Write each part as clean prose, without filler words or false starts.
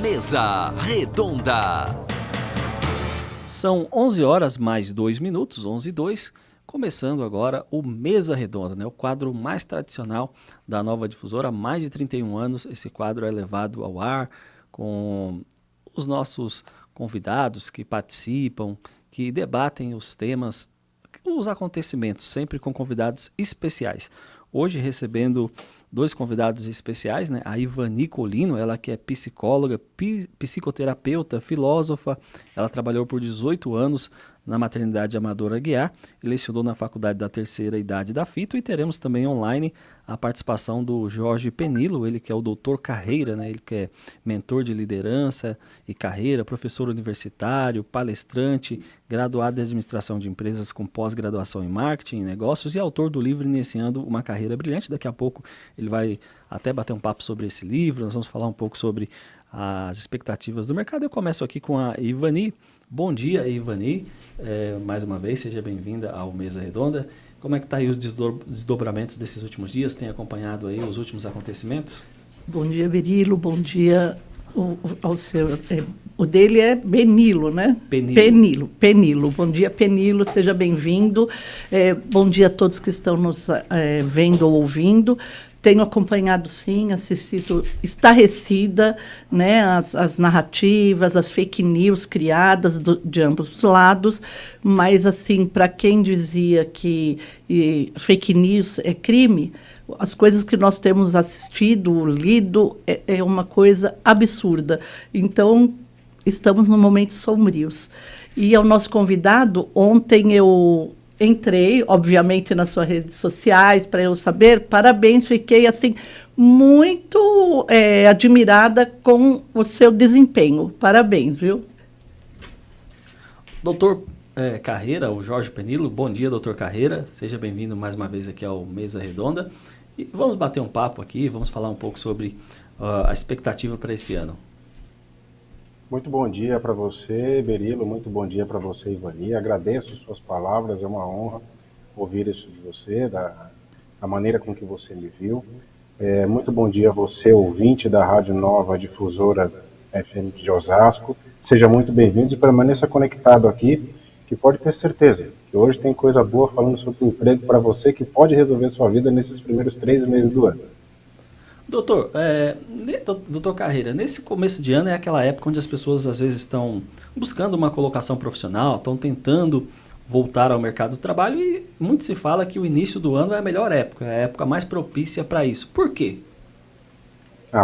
Mesa Redonda. São 11 horas mais 2 minutos, 11:02, começando agora o Mesa Redonda, né? O quadro mais tradicional da Nova Difusora. Há mais de 31 anos esse quadro é levado ao ar com os nossos convidados que participam, que debatem os temas, os acontecimentos, sempre com convidados especiais. Hoje recebendo dois convidados especiais, né? A Ivani Colino, ela que é psicóloga, psicoterapeuta, filósofa. Ela trabalhou por 18 anos na maternidade Amadora Aguiar e lecionou na Faculdade da Terceira Idade da FITO, e teremos também online a participação do Jorge Penilo, ele que é o doutor Carreira, né? Ele que é mentor de liderança e carreira, professor universitário, palestrante, graduado em administração de empresas com pós-graduação em marketing e negócios e autor do livro Iniciando uma Carreira Brilhante. Daqui a pouco ele vai até bater um papo sobre esse livro, nós vamos falar um pouco sobre as expectativas do mercado. Eu começo aqui com a Ivani. Bom dia, Ivani. Mais uma vez, seja bem-vinda ao Mesa Redonda. Como é que está aí os desdobramentos desses últimos dias? Tem acompanhado aí os últimos acontecimentos? Bom dia, Berilo. Bom dia ao seu... o dele é Benilo, né? Penilo. Bom dia, Penilo. Seja bem-vindo. Bom dia a todos que estão nos vendo ou ouvindo. Tenho acompanhado, sim, assistido, estarrecida, né, as narrativas, as fake news criadas de ambos os lados, mas, assim, para quem dizia que fake news é crime, as coisas que nós temos assistido, lido, é uma coisa absurda. Então, estamos num momentos sombrios. E ao nosso convidado, ontem eu entrei, obviamente, nas suas redes sociais para eu saber. Parabéns, fiquei assim muito admirada com o seu desempenho. Parabéns, viu? Doutor Carreira, o Jorge Penilo. Bom dia, doutor Carreira. Seja bem-vindo mais uma vez aqui ao Mesa Redonda. E vamos bater um papo aqui, vamos falar um pouco sobre a expectativa para esse ano. Muito bom dia para você, Berilo. Muito bom dia para você, Ivani. Agradeço suas palavras, é uma honra ouvir isso de você, da maneira com que você me viu. Muito bom dia a você, ouvinte da Rádio Nova Difusora FM de Osasco. Seja muito bem-vindo e permaneça conectado aqui, que pode ter certeza que hoje tem coisa boa falando sobre o emprego para você que pode resolver sua vida nesses primeiros 3 meses do ano. Doutor Carreira, nesse começo de ano é aquela época onde as pessoas às vezes estão buscando uma colocação profissional, estão tentando voltar ao mercado do trabalho, e muito se fala que o início do ano é a melhor época, é a época mais propícia para isso. Por quê?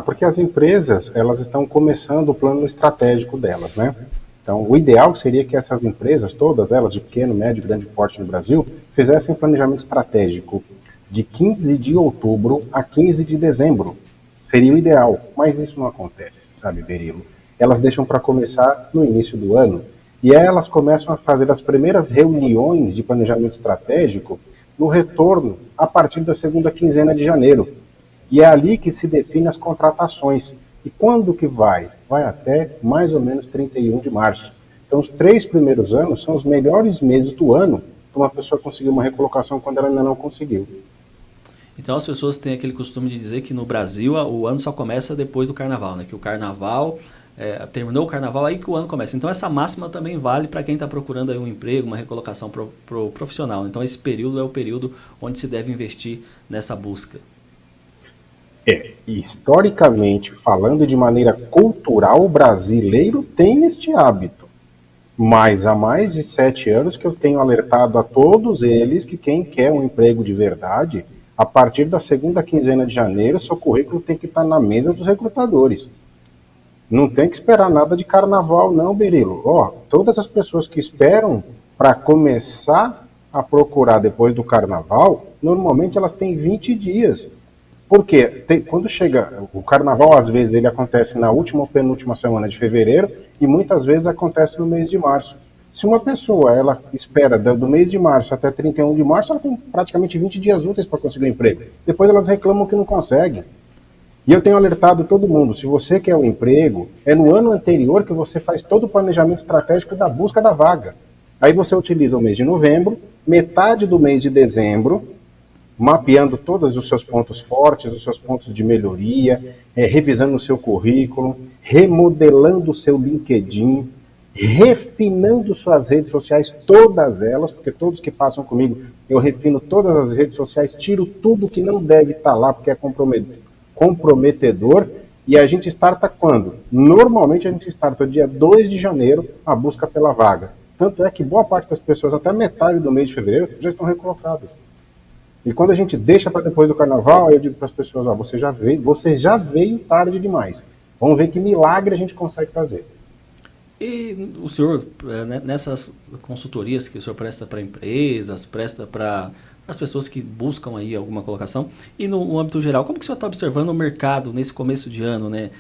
Porque as empresas, elas estão começando o plano estratégico delas, né? Então, o ideal seria que essas empresas, todas elas de pequeno, médio e grande porte no Brasil, fizessem planejamento estratégico de 15 de outubro a 15 de dezembro. Seria o ideal, mas isso não acontece, sabe, Berilo? Elas deixam para começar no início do ano, e elas começam a fazer as primeiras reuniões de planejamento estratégico no retorno a partir da segunda quinzena de janeiro. E é ali que se definem as contratações. E quando que vai? Vai até mais ou menos 31 de março. Então, os 3 primeiros anos são os melhores meses do ano para uma pessoa conseguir uma recolocação quando ela ainda não conseguiu. Então as pessoas têm aquele costume de dizer que no Brasil o ano só começa depois do carnaval, né? Que o carnaval, terminou o carnaval, aí que o ano começa. Então essa máxima também vale para quem está procurando aí um emprego, uma recolocação pro profissional. Então esse período é o período onde se deve investir nessa busca. Historicamente, falando de maneira cultural, o brasileiro tem este hábito. Mas há mais de 7 anos que eu tenho alertado a todos eles que quem quer um emprego de verdade, a partir da segunda quinzena de janeiro, seu currículo tem que estar na mesa dos recrutadores. Não tem que esperar nada de carnaval, não, Berilo. Todas as pessoas que esperam para começar a procurar depois do carnaval, normalmente elas têm 20 dias. Porque quando chega o carnaval, às vezes ele acontece na última ou penúltima semana de fevereiro e muitas vezes acontece no mês de março. Se uma pessoa ela espera do mês de março até 31 de março, ela tem praticamente 20 dias úteis para conseguir um emprego. Depois elas reclamam que não conseguem. E eu tenho alertado todo mundo, se você quer um emprego, é no ano anterior que você faz todo o planejamento estratégico da busca da vaga. Aí você utiliza o mês de novembro, metade do mês de dezembro, mapeando todos os seus pontos fortes, os seus pontos de melhoria, revisando o seu currículo, remodelando o seu LinkedIn, refinando suas redes sociais, todas elas, porque todos que passam comigo, eu refino todas as redes sociais, tiro tudo que não deve estar lá, porque é comprometedor, e a gente starta quando? Normalmente a gente starta dia 2 de janeiro, a busca pela vaga. Tanto é que boa parte das pessoas, até metade do mês de fevereiro, já estão recolocadas. E quando a gente deixa para depois do carnaval, eu digo para as pessoas, você já veio tarde demais. Vamos ver que milagre a gente consegue fazer. E o senhor, nessas consultorias que o senhor presta para empresas, presta para as pessoas que buscam aí alguma colocação, e no âmbito geral, como que o senhor está observando o mercado nesse começo de ano, né?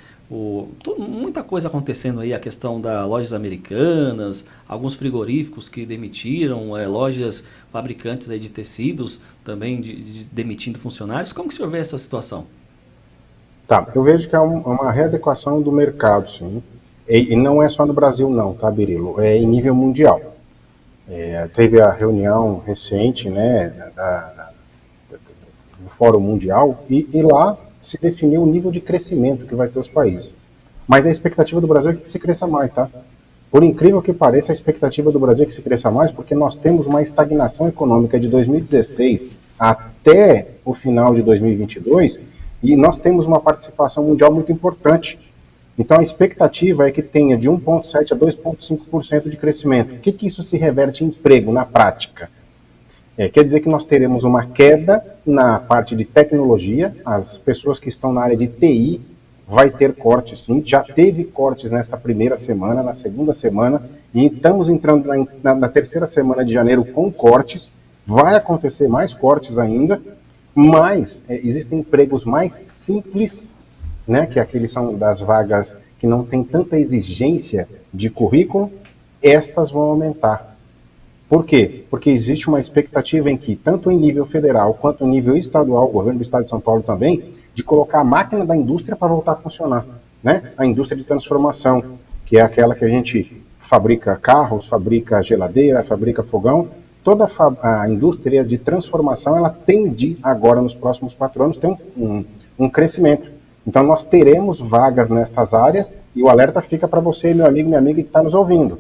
Muita coisa acontecendo aí, a questão das lojas americanas, alguns frigoríficos que demitiram, lojas fabricantes aí de tecidos também demitindo funcionários. Como que o senhor vê essa situação? Tá, eu vejo que é uma readequação do mercado, sim. E não é só no Brasil não, tá, Birilo? É em nível mundial. Teve a reunião recente, né, do Fórum Mundial, e lá se definiu o nível de crescimento que vai ter os países. Mas a expectativa do Brasil é que se cresça mais, tá? Por incrível que pareça, a expectativa do Brasil é que se cresça mais, porque nós temos uma estagnação econômica de 2016 até o final de 2022, e nós temos uma participação mundial muito importante. Então a expectativa é que tenha de 1,7% a 2,5% de crescimento. O que isso se reverte em emprego na prática? Quer dizer que nós teremos uma queda na parte de tecnologia, as pessoas que estão na área de TI vai ter cortes sim, já teve cortes nesta primeira semana, na segunda semana, e estamos entrando na terceira semana de janeiro com cortes, vai acontecer mais cortes ainda, mas existem empregos mais simples, né, que aqueles são das vagas que não tem tanta exigência de currículo, estas vão aumentar. Por quê? Porque existe uma expectativa em que, tanto em nível federal quanto em nível estadual, o governo do estado de São Paulo também, de colocar a máquina da indústria para voltar a funcionar, né? A indústria de transformação, que é aquela que a gente fabrica carros, fabrica geladeira, fabrica fogão. Toda a indústria de transformação, ela tende agora, nos próximos 4 anos, ter um crescimento. Então, nós teremos vagas nestas áreas e o alerta fica para você, meu amigo, minha amiga que está nos ouvindo.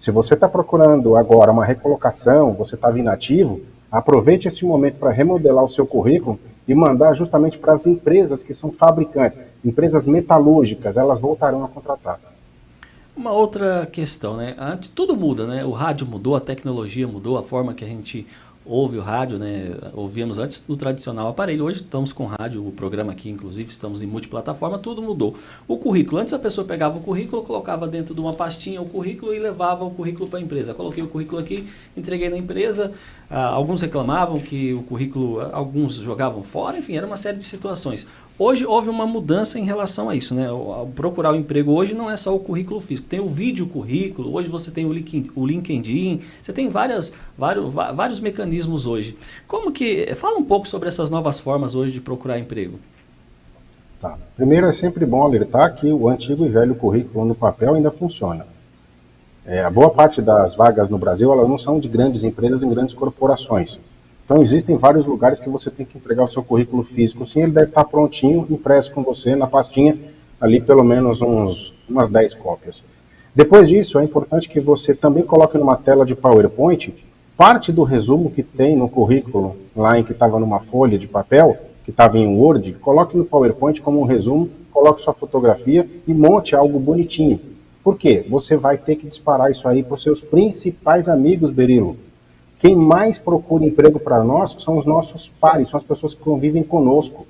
Se você está procurando agora uma recolocação, você estava inativo, aproveite esse momento para remodelar o seu currículo e mandar justamente para as empresas que são fabricantes, empresas metalúrgicas, elas voltarão a contratar. Uma outra questão, né? Antes, tudo muda, né? O rádio mudou, a tecnologia mudou, a forma que a gente ouve o rádio, né? Ouvíamos antes do tradicional aparelho, hoje estamos com rádio, o programa aqui inclusive, estamos em multiplataforma, tudo mudou. O currículo, antes a pessoa pegava o currículo, colocava dentro de uma pastinha o currículo e levava o currículo para a empresa. Coloquei o currículo aqui, entreguei na empresa, alguns reclamavam que o currículo, alguns jogavam fora, enfim, era uma série de situações. Hoje houve uma mudança em relação a isso, né? Ao procurar o emprego hoje não é só o currículo físico, tem o vídeo currículo, hoje você tem o LinkedIn, você tem vários mecanismos hoje. Fala um pouco sobre essas novas formas hoje de procurar emprego. Tá. Primeiro, é sempre bom alertar que o antigo e velho currículo no papel ainda funciona. A boa parte das vagas no Brasil, elas não são de grandes empresas e grandes corporações. Então, existem vários lugares que você tem que entregar o seu currículo físico. Sim, ele deve estar prontinho, impresso com você, na pastinha, ali pelo menos umas 10 cópias. Depois disso, é importante que você também coloque numa tela de PowerPoint parte do resumo que tem no currículo, lá em que estava numa folha de papel, que estava em Word, coloque no PowerPoint como um resumo, coloque sua fotografia e monte algo bonitinho. Por quê? Você vai ter que disparar isso aí para os seus principais amigos, Berilo. Quem mais procura emprego para nós são os nossos pares, são as pessoas que convivem conosco.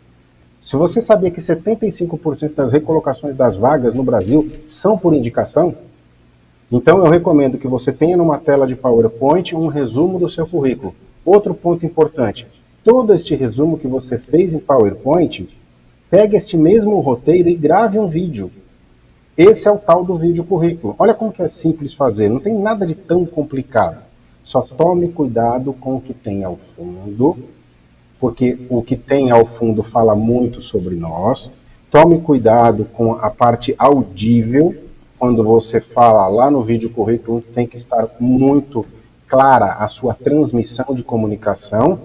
Se você sabia que 75% das recolocações das vagas no Brasil são por indicação, então eu recomendo que você tenha numa tela de PowerPoint um resumo do seu currículo. Outro ponto importante, todo este resumo que você fez em PowerPoint, pegue este mesmo roteiro e grave um vídeo. Esse é o tal do vídeo currículo. Olha como que é simples fazer, não tem nada de tão complicado. Só tome cuidado com o que tem ao fundo, porque o que tem ao fundo fala muito sobre nós. Tome cuidado com a parte audível. Quando você fala lá no vídeo currículo, tem que estar muito clara a sua transmissão de comunicação.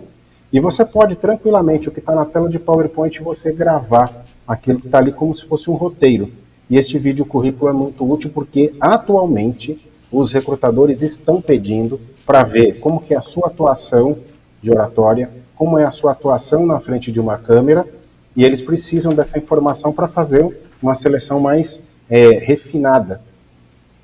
E você pode tranquilamente, o que está na tela de PowerPoint, você gravar aquilo que está ali como se fosse um roteiro. E este vídeo currículo é muito útil porque, atualmente, os recrutadores estão pedindo para ver como que é a sua atuação de oratória, como é a sua atuação na frente de uma câmera, e eles precisam dessa informação para fazer uma seleção mais refinada.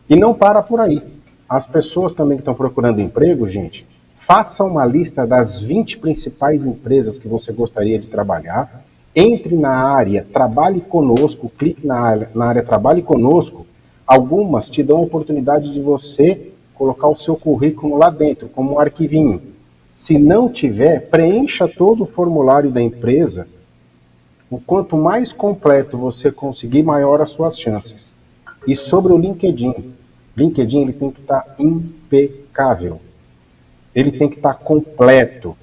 E não para por aí. As pessoas também que estão procurando emprego, gente, faça uma lista das 20 principais empresas que você gostaria de trabalhar, entre na área Trabalhe Conosco, clique na área Trabalhe Conosco. Algumas te dão a oportunidade de você colocar o seu currículo lá dentro, como um arquivinho. Se não tiver, preencha todo o formulário da empresa. O quanto mais completo você conseguir, maior as suas chances. E sobre o LinkedIn. LinkedIn ele tem que estar impecável. Ele tem que estar completo.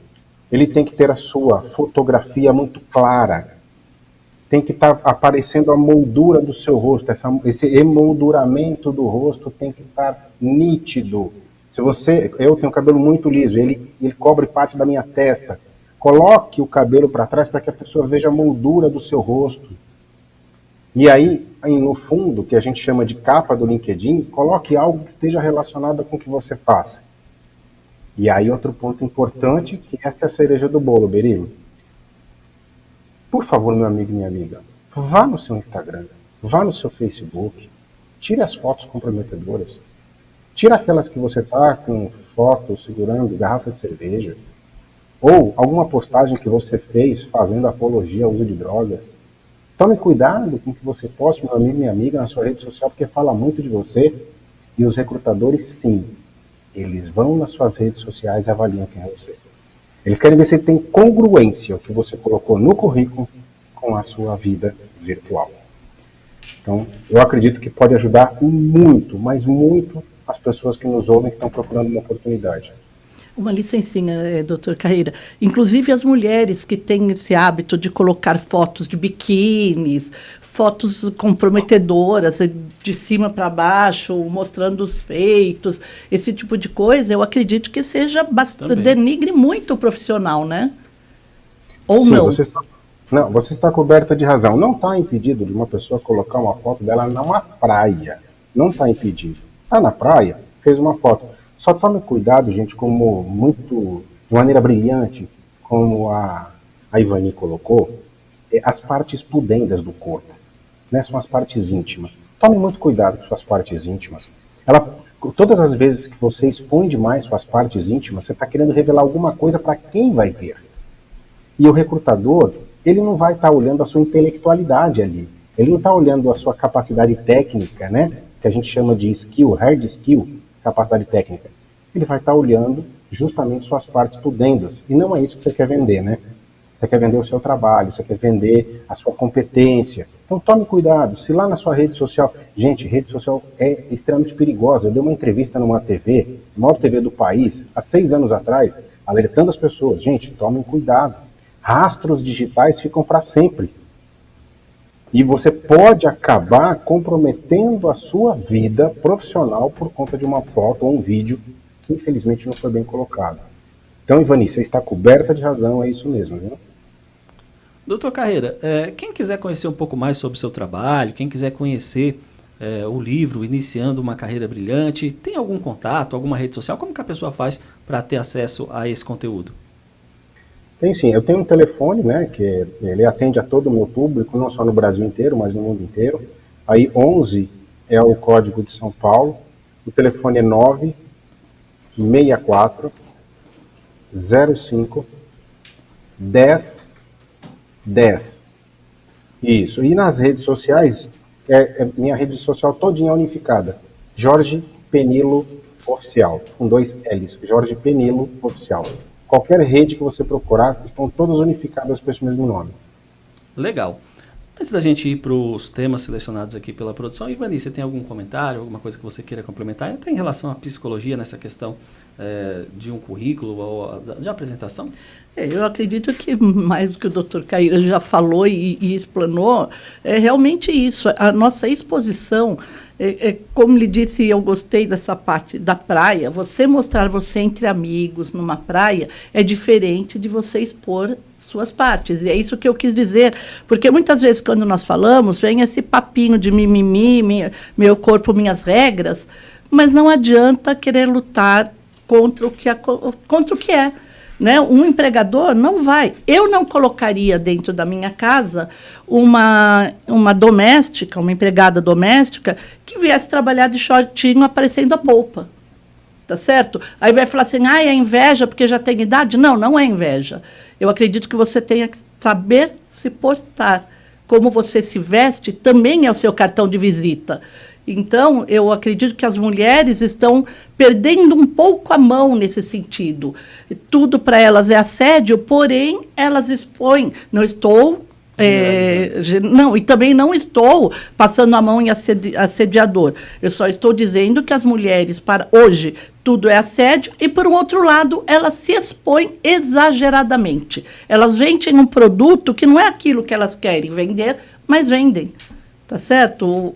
Ele tem que ter a sua fotografia muito clara. Tem que estar aparecendo a moldura do seu rosto. Esse emolduramento do rosto tem que estar nítido. Eu tenho um cabelo muito liso, ele cobre parte da minha testa. Coloque o cabelo para trás para que a pessoa veja a moldura do seu rosto. E aí, no fundo, que a gente chama de capa do LinkedIn, coloque algo que esteja relacionado com o que você faça. E aí, outro ponto importante, que essa é a cereja do bolo, Berilo. Por favor, meu amigo e minha amiga, vá no seu Instagram, vá no seu Facebook, tire as fotos comprometedoras. Tira aquelas que você está com foto segurando garrafa de cerveja, ou alguma postagem que você fez fazendo apologia ao uso de drogas. Tome cuidado com o que você posta, meu amigo e minha amiga, na sua rede social, porque fala muito de você. E os recrutadores, sim, eles vão nas suas redes sociais e avaliam quem é você. Eles querem ver se tem congruência o que você colocou no currículo com a sua vida virtual. Então, eu acredito que pode ajudar muito, mas muito, as pessoas que nos ouvem que estão procurando uma oportunidade. Uma licencinha, doutor Carreira. Inclusive as mulheres que têm esse hábito de colocar fotos de biquínis, fotos comprometedoras, de cima para baixo, mostrando os peitos, esse tipo de coisa, eu acredito que seja denigre muito o profissional, né? Ou sim, não? Você está coberta de razão. Não está impedido de uma pessoa colocar uma foto dela numa praia. Não está impedido. Está na praia, fez uma foto. Só tome cuidado, gente, de maneira brilhante, como a Ivani colocou, as partes pudendas do corpo, né, são as partes íntimas. Tome muito cuidado com suas partes íntimas. Todas as vezes que você expõe demais suas partes íntimas, você está querendo revelar alguma coisa para quem vai ver. E o recrutador, ele não vai estar olhando a sua intelectualidade ali. Ele não está olhando a sua capacidade técnica, né, que a gente chama de skill, hard skill, capacidade técnica. Ele vai estar olhando justamente suas partes pudendas. E não é isso que você quer vender, né? Você quer vender o seu trabalho, você quer vender a sua competência. Então tome cuidado. Se lá na sua rede social... Gente, rede social é extremamente perigosa. Eu dei uma entrevista numa TV, a maior TV do país, há 6 anos atrás, alertando as pessoas. Gente, tomem cuidado. Rastros digitais ficam para sempre. E você pode acabar comprometendo a sua vida profissional por conta de uma foto ou um vídeo que infelizmente não foi bem colocado. Então, Ivani, você está coberta de razão, é isso mesmo, viu? Doutor Carreira, quem quiser conhecer um pouco mais sobre o seu trabalho, quem quiser conhecer o livro Iniciando uma Carreira Brilhante, tem algum contato, alguma rede social? Como que a pessoa faz para ter acesso a esse conteúdo? Tem sim, eu tenho um telefone, né, que ele atende a todo o meu público, não só no Brasil inteiro, mas no mundo inteiro. Aí 11 é o código de São Paulo, o telefone é 964 05 10 10. Isso, e nas redes sociais, minha rede social todinha unificada, Jorge Penilo Oficial, com 2 L's, Jorge Penilo Oficial. Qualquer rede que você procurar, estão todas unificadas com esse mesmo nome. Legal. Antes da gente ir para os temas selecionados aqui pela produção, Ivani, você tem algum comentário, alguma coisa que você queira complementar? Até em relação à psicologia, nessa questão de um currículo ou de apresentação? Eu acredito que mais do que o doutor Caíra já falou e explanou, é realmente isso. A nossa exposição, como lhe disse, eu gostei dessa parte da praia, você mostrar você entre amigos numa praia é diferente de você expor suas partes. E é isso que eu quis dizer, porque muitas vezes quando nós falamos, vem esse papinho de mimimi, meu corpo, minhas regras, mas não adianta querer lutar contra o que é. Né? Um empregador não vai. Eu não colocaria dentro da minha casa uma doméstica, uma empregada doméstica, que viesse trabalhar de shortinho aparecendo a polpa. Tá certo? Aí vai falar assim, é inveja porque já tem idade? Não, não é inveja. Eu acredito que você tenha que saber se portar. Como você se veste também é o seu cartão de visita. Então, eu acredito que as mulheres estão perdendo um pouco a mão nesse sentido. Tudo para elas é assédio, porém, elas expõem. Não estou... não, e também não estou passando a mão em assediador. Eu só estou dizendo que as mulheres, para hoje, tudo é assédio, e, por um outro lado, elas se expõem exageradamente. Elas vendem um produto que não é aquilo que elas querem vender, mas vendem. Tá certo?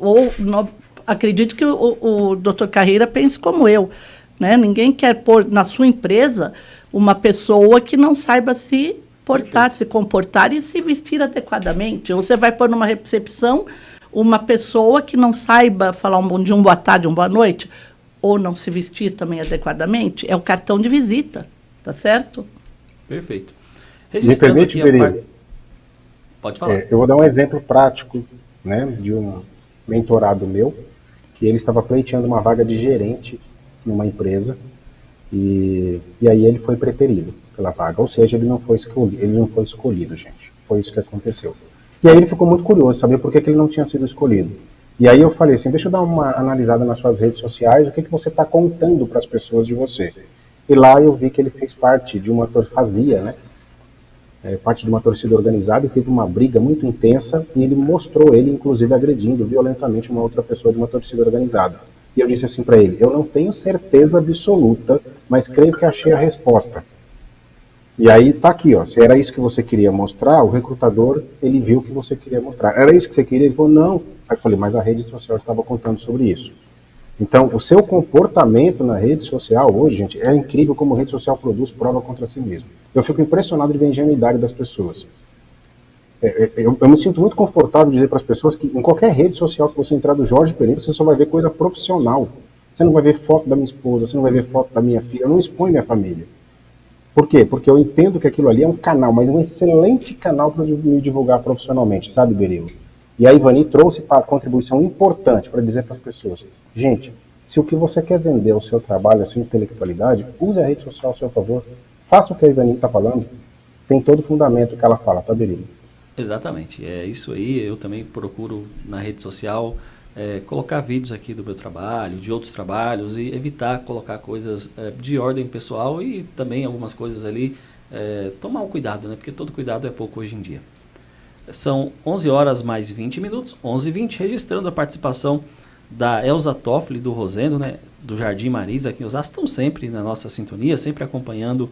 Acredito que o Dr. Carreira pense como eu. Né? Ninguém quer pôr na sua empresa uma pessoa que não saiba se portar, se comportar e se vestir adequadamente. Você vai pôr numa recepção uma pessoa que não saiba falar um bom dia, uma boa tarde, uma boa noite, ou não se vestir também adequadamente, é o cartão de visita, tá certo? Perfeito. Me permite, Berilo? Pode falar. Eu vou dar um exemplo prático, né, de um mentorado meu, que ele estava pleiteando uma vaga de gerente numa empresa, e aí ele foi preterido pela vaga, ou seja, ele não foi escolhido, gente. Foi isso que aconteceu. E aí ele ficou muito curioso, saber por que ele não tinha sido escolhido. E aí eu falei assim, deixa eu dar uma analisada nas suas redes sociais, o que você está contando para as pessoas de você. E lá eu vi que ele fez parte de uma parte de uma torcida organizada, e teve uma briga muito intensa, e ele mostrou ele, inclusive, agredindo violentamente uma outra pessoa de uma torcida organizada. E eu disse assim para ele, eu não tenho certeza absoluta, mas creio que achei a resposta. E aí tá aqui, ó, se era isso que você queria mostrar, o recrutador, ele viu o que você queria mostrar. Era isso que você queria? Ele falou, não. Aí eu falei, mas a rede social estava contando sobre isso. Então, o seu comportamento na rede social hoje, gente, é incrível como a rede social produz prova contra si mesmo. Eu fico impressionado de ver a ingenuidade das pessoas. Eu me sinto muito confortável de dizer para as pessoas que em qualquer rede social que você entrar do Jorge Pereira, você só vai ver coisa profissional. Você não vai ver foto da minha esposa, você não vai ver foto da minha filha, eu não exponho minha família. Por quê? Porque eu entendo que aquilo ali é um canal, mas um excelente canal para me divulgar profissionalmente, sabe, Berilo? E a Ivani trouxe para contribuição importante para dizer para as pessoas, gente, se o que você quer vender é o seu trabalho, a sua intelectualidade, use a rede social ao seu favor. Faça o que a Ivani está falando. Tem todo o fundamento que ela fala, tá, Berilo? Exatamente, é isso aí. Eu também procuro na rede social colocar vídeos aqui do meu trabalho, de outros trabalhos, e evitar colocar coisas de ordem pessoal e também algumas coisas ali, tomar um cuidado, né? Porque todo cuidado é pouco hoje em dia. São 11 horas mais 20 minutos, 11h20, registrando a participação da Elza Toffoli, do Rosendo, né? Do Jardim Marisa, aqui em Osasco, estão sempre na nossa sintonia, sempre acompanhando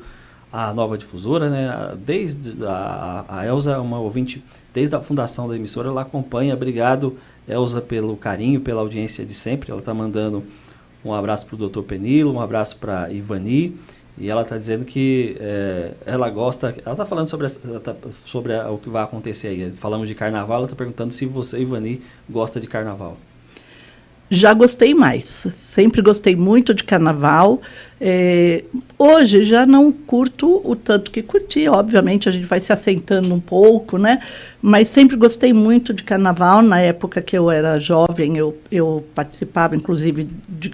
a Nova Difusora, né? Desde a Elza é uma ouvinte, desde a fundação da emissora, ela acompanha. Obrigado, Elza, pelo carinho, pela audiência de sempre. Ela está mandando um abraço para o Dr. Penilo, um abraço para a Ivani, e ela está dizendo que ela gosta, ela está falando sobre o que vai acontecer aí. Falamos de carnaval, ela está perguntando se você, Ivani, gosta de carnaval. Já gostei mais, sempre gostei muito de carnaval. Hoje já não curto o tanto que curti, obviamente a gente vai se assentando um pouco, né? Mas sempre gostei muito de carnaval. Na época que eu era jovem, eu participava, inclusive,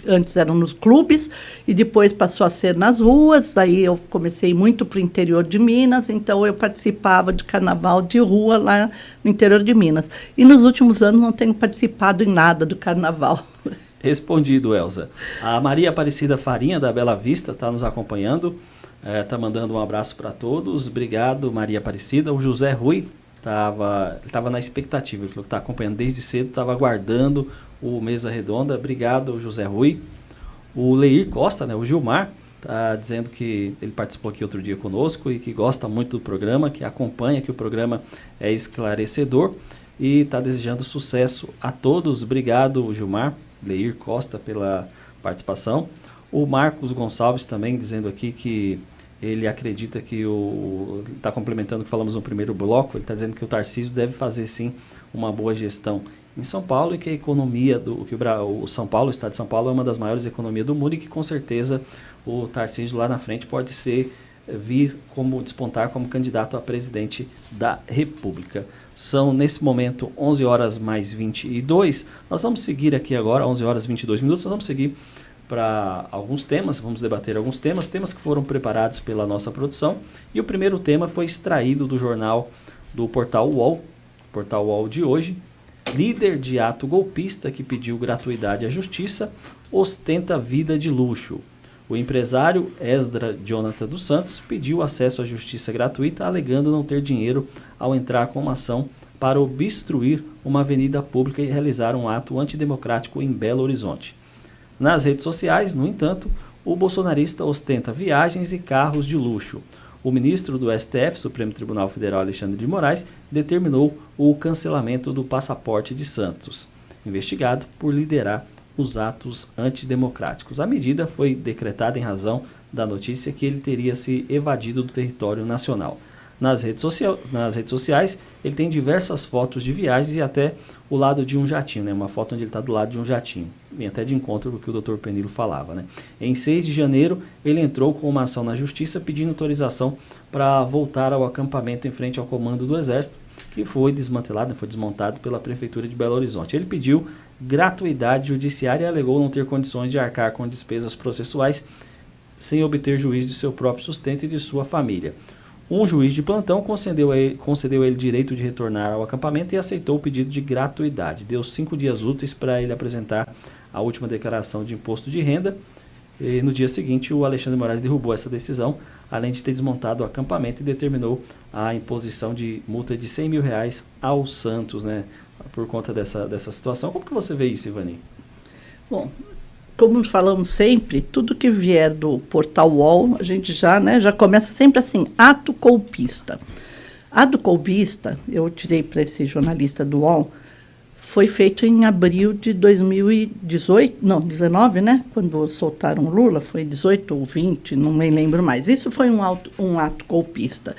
antes eram nos clubes, e depois passou a ser nas ruas. Aí eu comecei muito para o interior de Minas, então eu participava de carnaval de rua lá no interior de Minas. E nos últimos anos não tenho participado em nada do carnaval. Respondido, Elza. A Maria Aparecida Farinha, da Bela Vista, está nos acompanhando, está mandando um abraço para todos. Obrigado, Maria Aparecida. O José Rui estava na expectativa, ele falou que está acompanhando desde cedo, estava aguardando o Mesa Redonda. Obrigado, José Rui. O Leir Costa, né, o Gilmar, está dizendo que ele participou aqui outro dia conosco e que gosta muito do programa, que acompanha, que o programa é esclarecedor, e está desejando sucesso a todos. Obrigado, Gilmar. Leir Costa, pela participação. O Marcos Gonçalves também dizendo aqui que ele acredita que está complementando o que falamos no primeiro bloco, ele está dizendo que o Tarcísio deve fazer sim uma boa gestão em São Paulo e que a economia, o São Paulo, o estado de São Paulo é uma das maiores economias do mundo e que com certeza o Tarcísio lá na frente pode despontar como candidato a presidente da República. São nesse momento 11 horas mais 22, nós vamos seguir aqui agora, 11 horas e 22 minutos, nós vamos seguir para alguns temas, vamos debater alguns temas que foram preparados pela nossa produção, e o primeiro tema foi extraído do jornal do Portal UOL de hoje. Líder de ato golpista que pediu gratuidade à justiça ostenta vida de luxo. O empresário Esdra Jonathan dos Santos pediu acesso à justiça gratuita, alegando não ter dinheiro ao entrar com uma ação para obstruir uma avenida pública e realizar um ato antidemocrático em Belo Horizonte. Nas redes sociais, no entanto, o bolsonarista ostenta viagens e carros de luxo. O ministro do STF, Supremo Tribunal Federal, Alexandre de Moraes, determinou o cancelamento do passaporte de Santos, investigado por liderar os atos antidemocráticos. A medida foi decretada em razão da notícia que ele teria se evadido do território nacional. Nas redes sociais, ele tem diversas fotos de viagens e até o lado de um jatinho, né? Uma foto onde ele está do lado de um jatinho. Vem até de encontro com o que o Dr. Penilo falava, né? Em 6 de janeiro, ele entrou com uma ação na Justiça pedindo autorização para voltar ao acampamento em frente ao comando do Exército, que foi desmontado pela Prefeitura de Belo Horizonte. Ele pediu gratuidade judiciária e alegou não ter condições de arcar com despesas processuais sem obter juízo de seu próprio sustento e de sua família. Um juiz de plantão concedeu a ele direito de retornar ao acampamento e aceitou o pedido de gratuidade. Deu 5 dias úteis para ele apresentar a última declaração de imposto de renda. E no dia seguinte, o Alexandre de Moraes derrubou essa decisão, além de ter desmontado o acampamento e determinou a imposição de multa de R$100 mil ao Santos, né, por conta dessa situação. Como que você vê isso, Ivani? Bom, como falamos sempre, tudo que vier do Portal UOL, a gente já começa sempre assim, ato golpista. Ato golpista, eu tirei para esse jornalista do UOL, foi feito em abril de 2019, né? Quando soltaram Lula, foi 18 ou 20, não me lembro mais. Isso foi um ato golpista.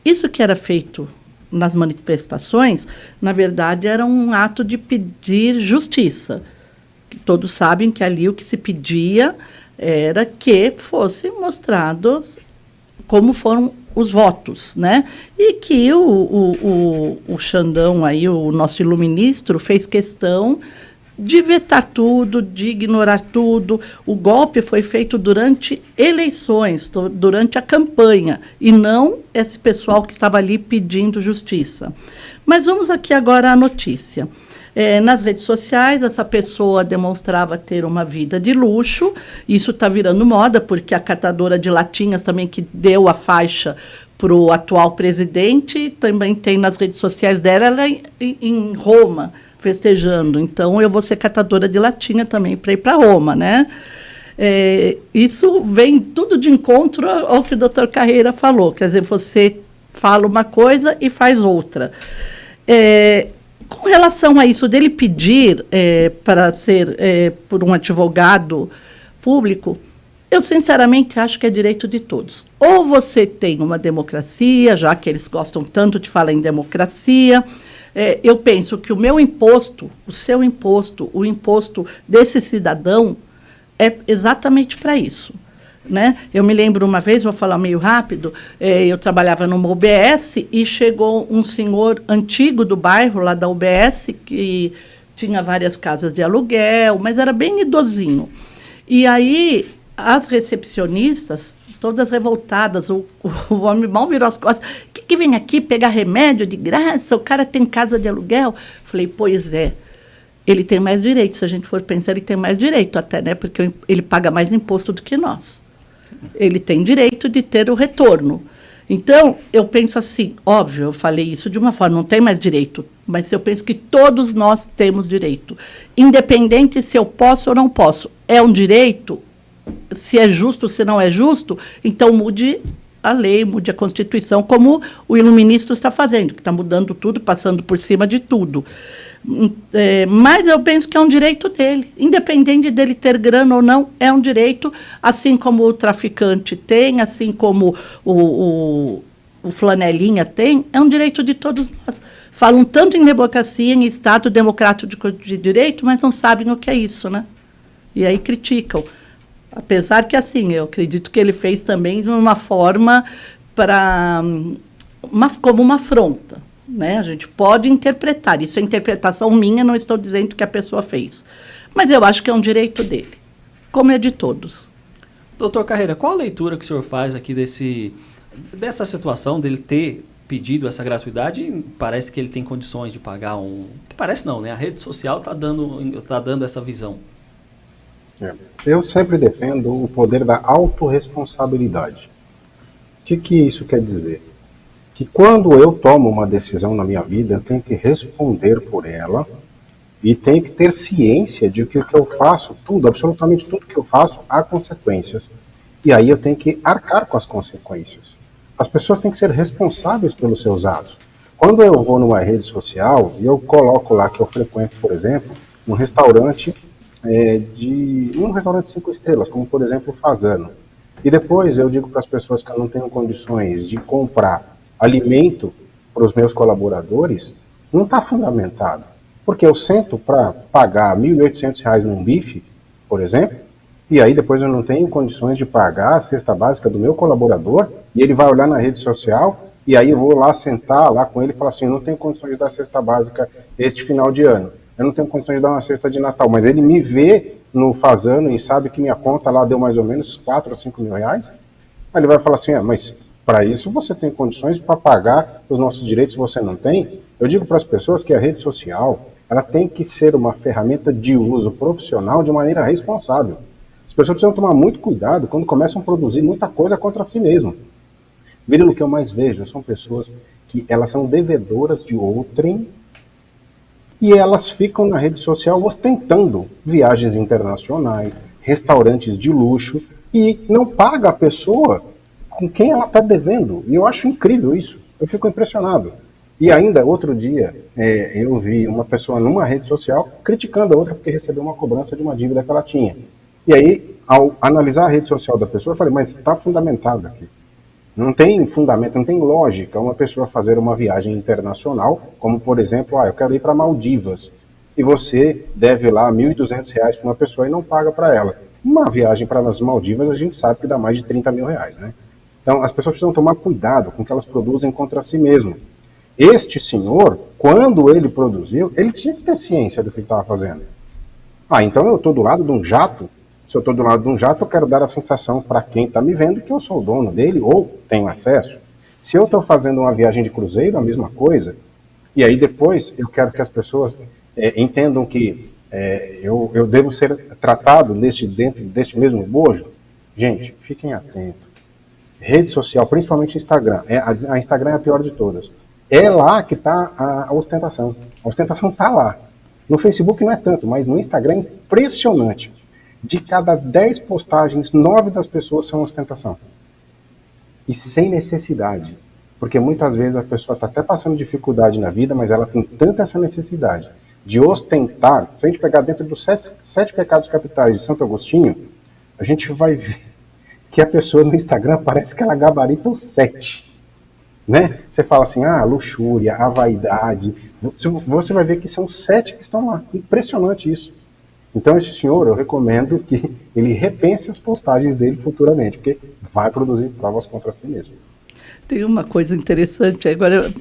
Isso que era feito nas manifestações, na verdade, era um ato de pedir justiça. Todos sabem que ali o que se pedia era que fossem mostrados como foram os votos, né? E que o Xandão, aí, o nosso iluministro, fez questão de vetar tudo, de ignorar tudo. O golpe foi feito durante eleições, durante a campanha, e não esse pessoal que estava ali pedindo justiça. Mas vamos aqui agora à notícia. Nas redes sociais, essa pessoa demonstrava ter uma vida de luxo. Isso está virando moda, porque a catadora de latinhas também, que deu a faixa para o atual presidente, também tem nas redes sociais dela, ela em Roma, festejando. Então, eu vou ser catadora de latinha também para ir para Roma, né? Isso vem tudo de encontro ao que o Dr. Carreira falou. Quer dizer, você fala uma coisa e faz outra. Com relação a isso, dele pedir para ser por um advogado público, eu sinceramente acho que é direito de todos. Ou você tem uma democracia, já que eles gostam tanto de falar em democracia, eu penso que o meu imposto, o seu imposto, o imposto desse cidadão é exatamente para isso. Né? Eu me lembro uma vez, vou falar meio rápido, eu trabalhava numa UBS e chegou um senhor antigo do bairro, lá da UBS, que tinha várias casas de aluguel, mas era bem idosinho. E aí as recepcionistas, todas revoltadas, o homem mal virou as costas, que vem aqui pegar remédio de graça? O cara tem casa de aluguel? Falei, pois é. Ele tem mais direito, se a gente for pensar, ele tem mais direito até, né? Porque ele paga mais imposto do que nós. Ele tem direito de ter o retorno. Então, eu penso assim, óbvio, eu falei isso de uma forma, não tem mais direito, mas eu penso que todos nós temos direito. Independente se eu posso ou não posso. É um direito, se é justo, se não é justo, então mude a lei, mude a Constituição, como o iluministro está fazendo, que está mudando tudo, passando por cima de tudo. Mas eu penso que é um direito dele. Independente dele ter grana ou não, é um direito, assim como o traficante tem, assim como o flanelinha tem, é um direito de todos nós. Falam tanto em democracia, em Estado democrático de direito, mas não sabem o que é isso, né? E aí criticam. Apesar que, assim, eu acredito que ele fez também de uma forma como uma afronta, né? A gente pode interpretar. Isso é interpretação minha, não estou dizendo que a pessoa fez. Mas eu acho que é um direito dele, como é de todos. Doutor Carreira, qual a leitura que o senhor faz aqui dessa situação dele ter pedido essa gratuidade? Parece que ele tem condições de pagar Parece não, né? A rede social está dando essa visão. Eu sempre defendo o poder da autorresponsabilidade. O que isso quer dizer? Que quando eu tomo uma decisão na minha vida, eu tenho que responder por ela e tenho que ter ciência de que o que eu faço, absolutamente tudo que eu faço, há consequências. E aí eu tenho que arcar com as consequências. As pessoas têm que ser responsáveis pelos seus atos. Quando eu vou numa rede social e eu coloco lá que eu frequento, por exemplo, um restaurante um restaurante 5 estrelas, como por exemplo o Fazano, e depois eu digo para as pessoas que eu não tenho condições de comprar alimento para os meus colaboradores, não está fundamentado. Porque eu sento para pagar R$ 1.800 num bife, por exemplo, e aí depois eu não tenho condições de pagar a cesta básica do meu colaborador, e ele vai olhar na rede social, e aí eu vou lá sentar lá com ele e falar assim, eu não tenho condições de dar cesta básica este final de ano, eu não tenho condições de dar uma cesta de Natal, mas ele me vê no Fazano e sabe que minha conta lá deu mais ou menos 4 ou 5 mil reais, aí ele vai falar assim, mas para isso você tem condições para pagar os nossos direitos, se você não tem. Eu digo para as pessoas que a rede social, ela tem que ser uma ferramenta de uso profissional de maneira responsável. As pessoas precisam tomar muito cuidado quando começam a produzir muita coisa contra si mesmo. Virilo, o que eu mais vejo são pessoas que elas são devedoras de outrem e elas ficam na rede social ostentando viagens internacionais, restaurantes de luxo e não paga a pessoa com quem ela está devendo. E eu acho incrível isso. Eu fico impressionado. E ainda, outro dia, eu vi uma pessoa numa rede social criticando a outra porque recebeu uma cobrança de uma dívida que ela tinha. E aí, ao analisar a rede social da pessoa, eu falei, mas está fundamentado aqui. Não tem fundamento, não tem lógica uma pessoa fazer uma viagem internacional, como, por exemplo, eu quero ir para Maldivas, e você deve lá R$ 1.200 para uma pessoa e não paga para ela. Uma viagem para as Maldivas, a gente sabe que dá mais de 30 mil reais, né? Então, as pessoas precisam tomar cuidado com o que elas produzem contra si mesmo. Este senhor, quando ele produziu, ele tinha que ter ciência do que ele estava fazendo. Então eu estou do lado de um jato. Se eu estou do lado de um jato, eu quero dar a sensação para quem está me vendo que eu sou o dono dele ou tenho acesso. Se eu estou fazendo uma viagem de cruzeiro, a mesma coisa. E aí depois eu quero que as pessoas entendam que eu devo ser tratado dentro deste mesmo bojo. Gente, fiquem atentos. Rede social, principalmente Instagram. A Instagram é a pior de todas. É lá que está a ostentação. A ostentação está lá. No Facebook não é tanto, mas no Instagram é impressionante. De cada 10 postagens, 9 das pessoas são ostentação. E sem necessidade. Porque muitas vezes a pessoa está até passando dificuldade na vida, mas ela tem tanta essa necessidade de ostentar. Se a gente pegar dentro dos 7 pecados capitais de Santo Agostinho, a gente vai ver que a pessoa no Instagram parece que ela gabarita os 7. Né? Você fala assim, a luxúria, a vaidade, você vai ver que são 7 que estão lá. Impressionante isso. Então esse senhor, eu recomendo que ele repense as postagens dele futuramente, porque vai produzir provas contra si mesmo. Tem uma coisa interessante, agora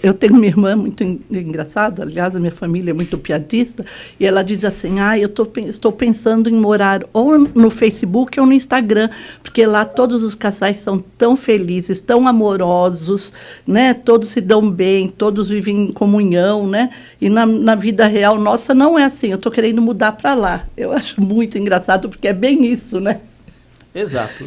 eu tenho uma irmã muito engraçada, aliás, a minha família é muito piadista, e ela diz assim, eu estou pensando em morar ou no Facebook ou no Instagram, porque lá todos os casais são tão felizes, tão amorosos, né? Todos se dão bem, todos vivem em comunhão, né? E na vida real nossa não é assim, eu estou querendo mudar para lá. Eu acho muito engraçado, porque é bem isso, né? Exato.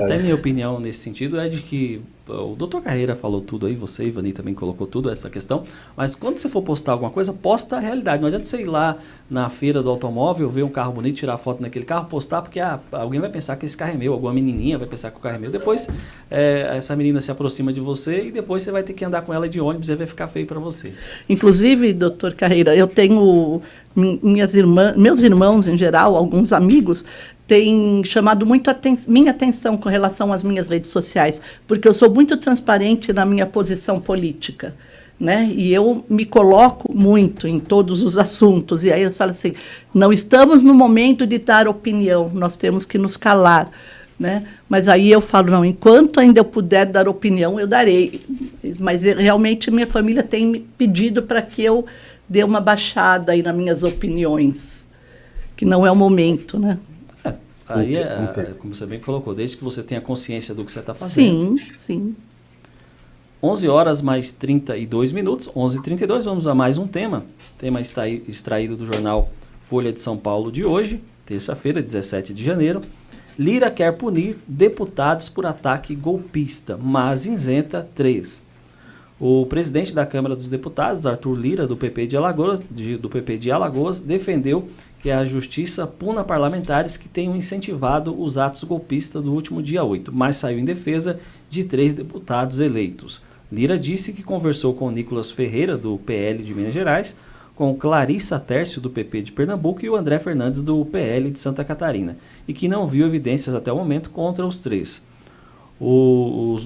Até minha opinião nesse sentido é de que o doutor Carreira falou tudo aí, você, Ivani, também colocou tudo essa questão, mas quando você for postar alguma coisa, posta a realidade. Não adianta você ir lá na feira do automóvel, ver um carro bonito, tirar foto naquele carro, postar, porque alguém vai pensar que esse carro é meu, alguma menininha vai pensar que o carro é meu. Depois, essa menina se aproxima de você e depois você vai ter que andar com ela de ônibus e vai ficar feio para você. Inclusive, doutor Carreira, eu tenho meus irmãos em geral, alguns amigos, têm chamado muito minha atenção com relação às minhas redes sociais, porque eu sou muito transparente na minha posição política, né? E eu me coloco muito em todos os assuntos. E aí eu falo assim, não estamos no momento de dar opinião, nós temos que nos calar, né? Mas aí eu falo, não, enquanto ainda eu puder dar opinião, eu darei. Mas realmente minha família tem me pedido para que eu dê uma baixada aí nas minhas opiniões, que não é o momento, né? Aí, como você bem colocou, desde que você tenha consciência do que você está fazendo. Sim. 11 horas mais 32 minutos, 11h32, vamos a mais um tema. Tema extraído do jornal Folha de São Paulo de hoje, terça-feira, 17 de janeiro. Lira quer punir deputados por ataque golpista, mas isenta 3. O presidente da Câmara dos Deputados, Arthur Lira, do PP de Alagoas, defendeu que a Justiça puna parlamentares que tenham incentivado os atos golpistas do último dia 8, mas saiu em defesa de 3 deputados eleitos. Lira disse que conversou com Nicolas Ferreira, do PL de Minas Gerais, com Clarissa Tércio, do PP de Pernambuco, e o André Fernandes, do PL de Santa Catarina, e que não viu evidências até o momento contra os 3. Os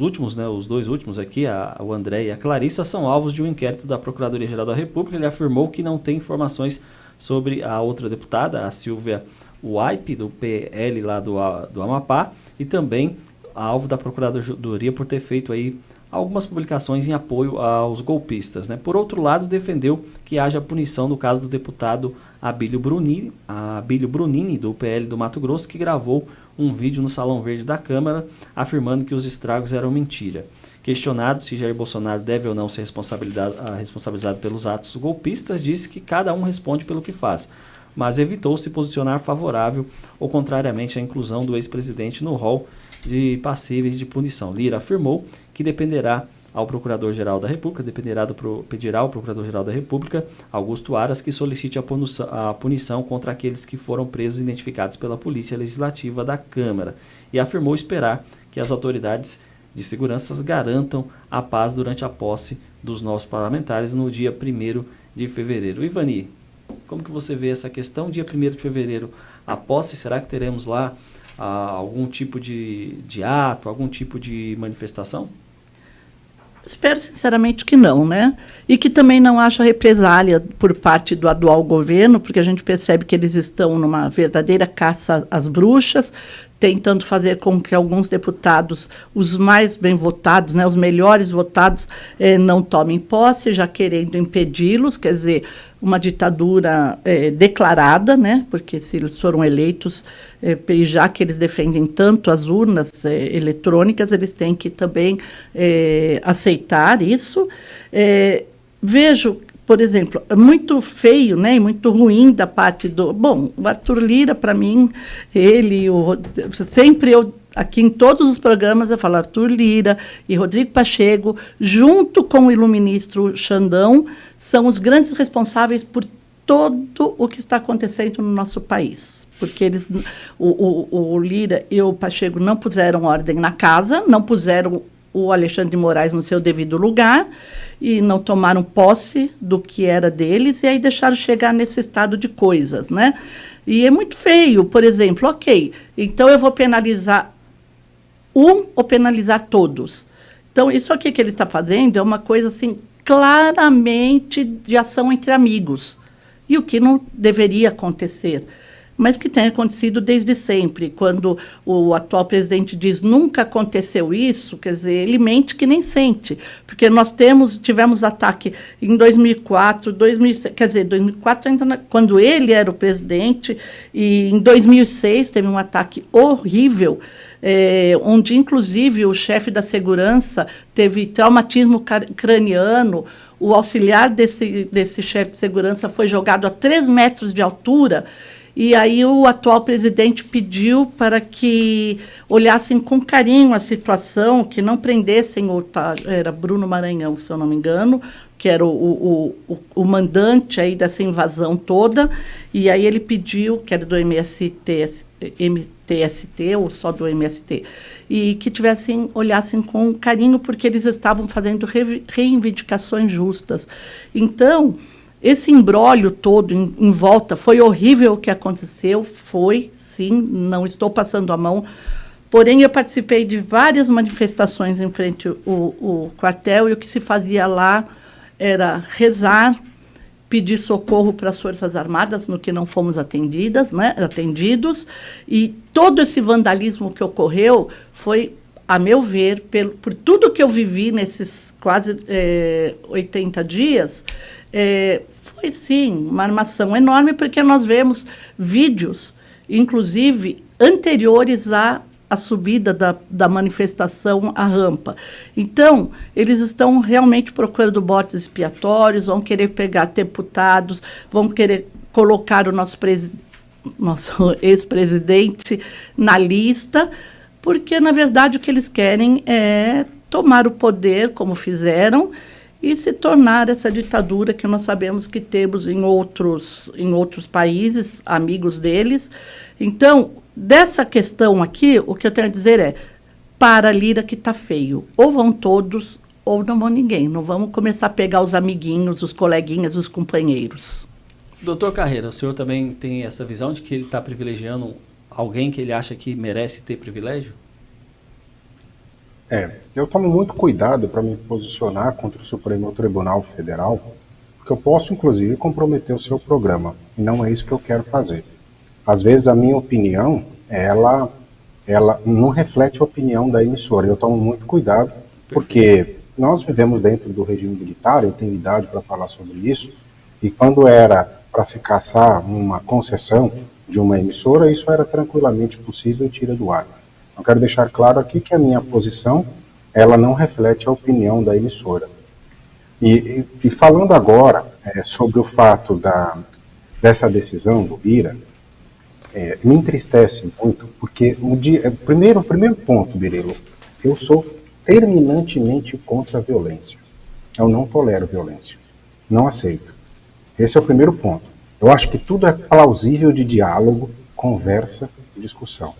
dois últimos aqui, o André e a Clarissa, são alvos de um inquérito da Procuradoria-Geral da República. Ele afirmou que não tem informações sobre a outra deputada, a Silvia Waipe, do PL lá do Amapá, e também alvo da Procuradoria por ter feito aí algumas publicações em apoio aos golpistas, né? Por outro lado, defendeu que haja punição no caso do deputado Abílio Brunini, do PL do Mato Grosso, que gravou um vídeo no Salão Verde da Câmara afirmando que os estragos eram mentira. Questionado se Jair Bolsonaro deve ou não ser responsabilizado pelos atos golpistas, disse que cada um responde pelo que faz, mas evitou se posicionar favorável ou contrariamente à inclusão do ex-presidente no rol de passíveis de punição. Lira afirmou que pedirá ao Procurador-Geral da República, Augusto Aras, que solicite a punição contra aqueles que foram presos e identificados pela Polícia Legislativa da Câmara, e afirmou esperar que as autoridades de segurança garantam a paz durante a posse dos novos parlamentares no dia 1º de fevereiro. Ivani, como que você vê essa questão? Dia 1º de fevereiro, a posse, será que teremos lá algum tipo de ato, algum tipo de manifestação? Espero sinceramente que não, né? E que também não haja represália por parte do atual governo, porque a gente percebe que eles estão numa verdadeira caça às bruxas, tentando fazer com que alguns deputados, os mais bem votados, né, os melhores votados, não tomem posse, já querendo impedi-los, quer dizer, uma ditadura declarada, né, porque se eles foram eleitos, já que eles defendem tanto as urnas eletrônicas, eles têm que também aceitar isso. Vejo, por exemplo, muito feio, né, e muito ruim da parte do... Bom, o Arthur Lira, para mim, sempre aqui em todos os programas eu falo Arthur Lira e Rodrigo Pacheco, junto com o iluministro Xandão, são os grandes responsáveis por todo o que está acontecendo no nosso país. Porque eles, o Lira e o Pacheco não puseram ordem na casa, não puseram o Alexandre de Moraes no seu devido lugar e não tomaram posse do que era deles e aí deixaram chegar nesse estado de coisas, né? E é muito feio, por exemplo, ok, então eu vou penalizar um ou penalizar todos. Então, isso aqui que ele está fazendo é uma coisa, assim, claramente de ação entre amigos. E o que não deveria acontecer, mas que tem acontecido desde sempre. Quando o atual presidente diz nunca aconteceu isso, quer dizer, ele mente que nem sente. Porque nós tivemos ataque em 2004, 2006, quer dizer, 2004 ainda quando ele era o presidente, e em 2006 teve um ataque horrível, onde, inclusive, o chefe da segurança teve traumatismo craniano, o auxiliar desse chefe de segurança foi jogado a 3 metros de altura, E aí o atual presidente pediu para que olhassem com carinho a situação, que não prendessem era Bruno Maranhão, se eu não me engano, que era o mandante aí dessa invasão toda, e aí ele pediu, que era do MTST, ou só do MST, e que olhassem com carinho, porque eles estavam fazendo reivindicações justas. Então, esse imbróglio todo em volta, foi horrível o que aconteceu, foi, sim, não estou passando a mão, porém eu participei de várias manifestações em frente ao quartel, e o que se fazia lá era rezar, pedir socorro para as Forças Armadas, no que não fomos atendidos, e todo esse vandalismo que ocorreu foi, a meu ver, por tudo que eu vivi nesses quase 80 dias, foi, sim, uma armação enorme, porque nós vemos vídeos, inclusive, anteriores a subida da manifestação à rampa. Então, eles estão realmente procurando botes expiatórios, vão querer pegar deputados, vão querer colocar o nosso ex-presidente na lista, porque, na verdade, o que eles querem é tomar o poder, como fizeram, e se tornar essa ditadura que nós sabemos que temos em outros países, amigos deles. Então, dessa questão aqui, o que eu tenho a dizer é, para Lira que está feio. Ou vão todos, ou não vão ninguém. Não vamos começar a pegar os amiguinhos, os coleguinhas, os companheiros. Doutor Carreira, o senhor também tem essa visão de que ele está privilegiando alguém que ele acha que merece ter privilégio? Eu tomo muito cuidado para me posicionar contra o Supremo Tribunal Federal, porque eu posso, inclusive, comprometer o seu programa, e não é isso que eu quero fazer. Às vezes a minha opinião, ela não reflete a opinião da emissora. Eu tomo muito cuidado, porque nós vivemos dentro do regime militar, eu tenho idade para falar sobre isso, e quando era para se caçar uma concessão de uma emissora, isso era tranquilamente possível e tira do ar. Eu quero deixar claro aqui que a minha posição, ela não reflete a opinião da emissora. E falando agora sobre o fato dessa decisão do Lira, me entristece muito, porque o primeiro ponto, Birelo, eu sou terminantemente contra a violência. Eu não tolero violência. Não aceito. Esse é o primeiro ponto. Eu acho que tudo é plausível de diálogo, conversa e discussão.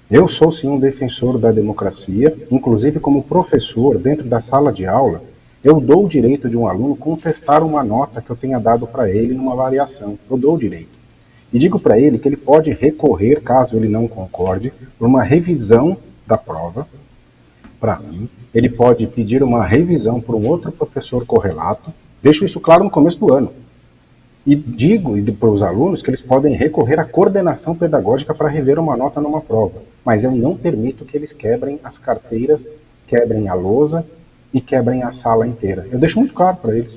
Eu sou, sim, um defensor da democracia, inclusive como professor, dentro da sala de aula, eu dou o direito de um aluno contestar uma nota que eu tenha dado para ele numa avaliação. Eu dou o direito. E digo para ele que ele pode recorrer, caso ele não concorde, por uma revisão da prova, para mim. Ele pode pedir uma revisão por um outro professor correlato. Deixo isso claro no começo do ano. E digo para os alunos que eles podem recorrer à coordenação pedagógica para rever uma nota numa prova. Mas eu não permito que eles quebrem as carteiras, quebrem a lousa e quebrem a sala inteira. Eu deixo muito claro para eles.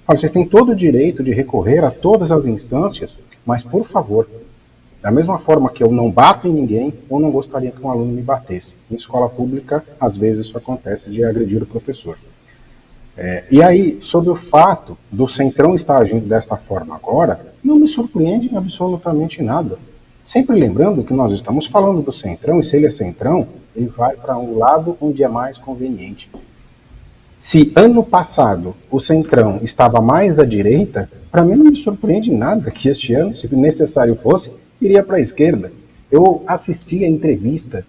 Olha, vocês têm todo o direito de recorrer a todas as instâncias, mas, por favor, da mesma forma que eu não bato em ninguém, eu não gostaria que um aluno me batesse. Em escola pública, às vezes isso acontece de agredir o professor. E aí, sobre o fato do Centrão estar agindo desta forma agora, não me surpreende em absolutamente nada. Sempre lembrando que nós estamos falando do Centrão, e se ele é Centrão, ele vai para um lado onde é mais conveniente. Se ano passado o Centrão estava mais à direita, para mim não me surpreende nada que este ano, se necessário fosse, iria para a esquerda. Eu assisti a entrevista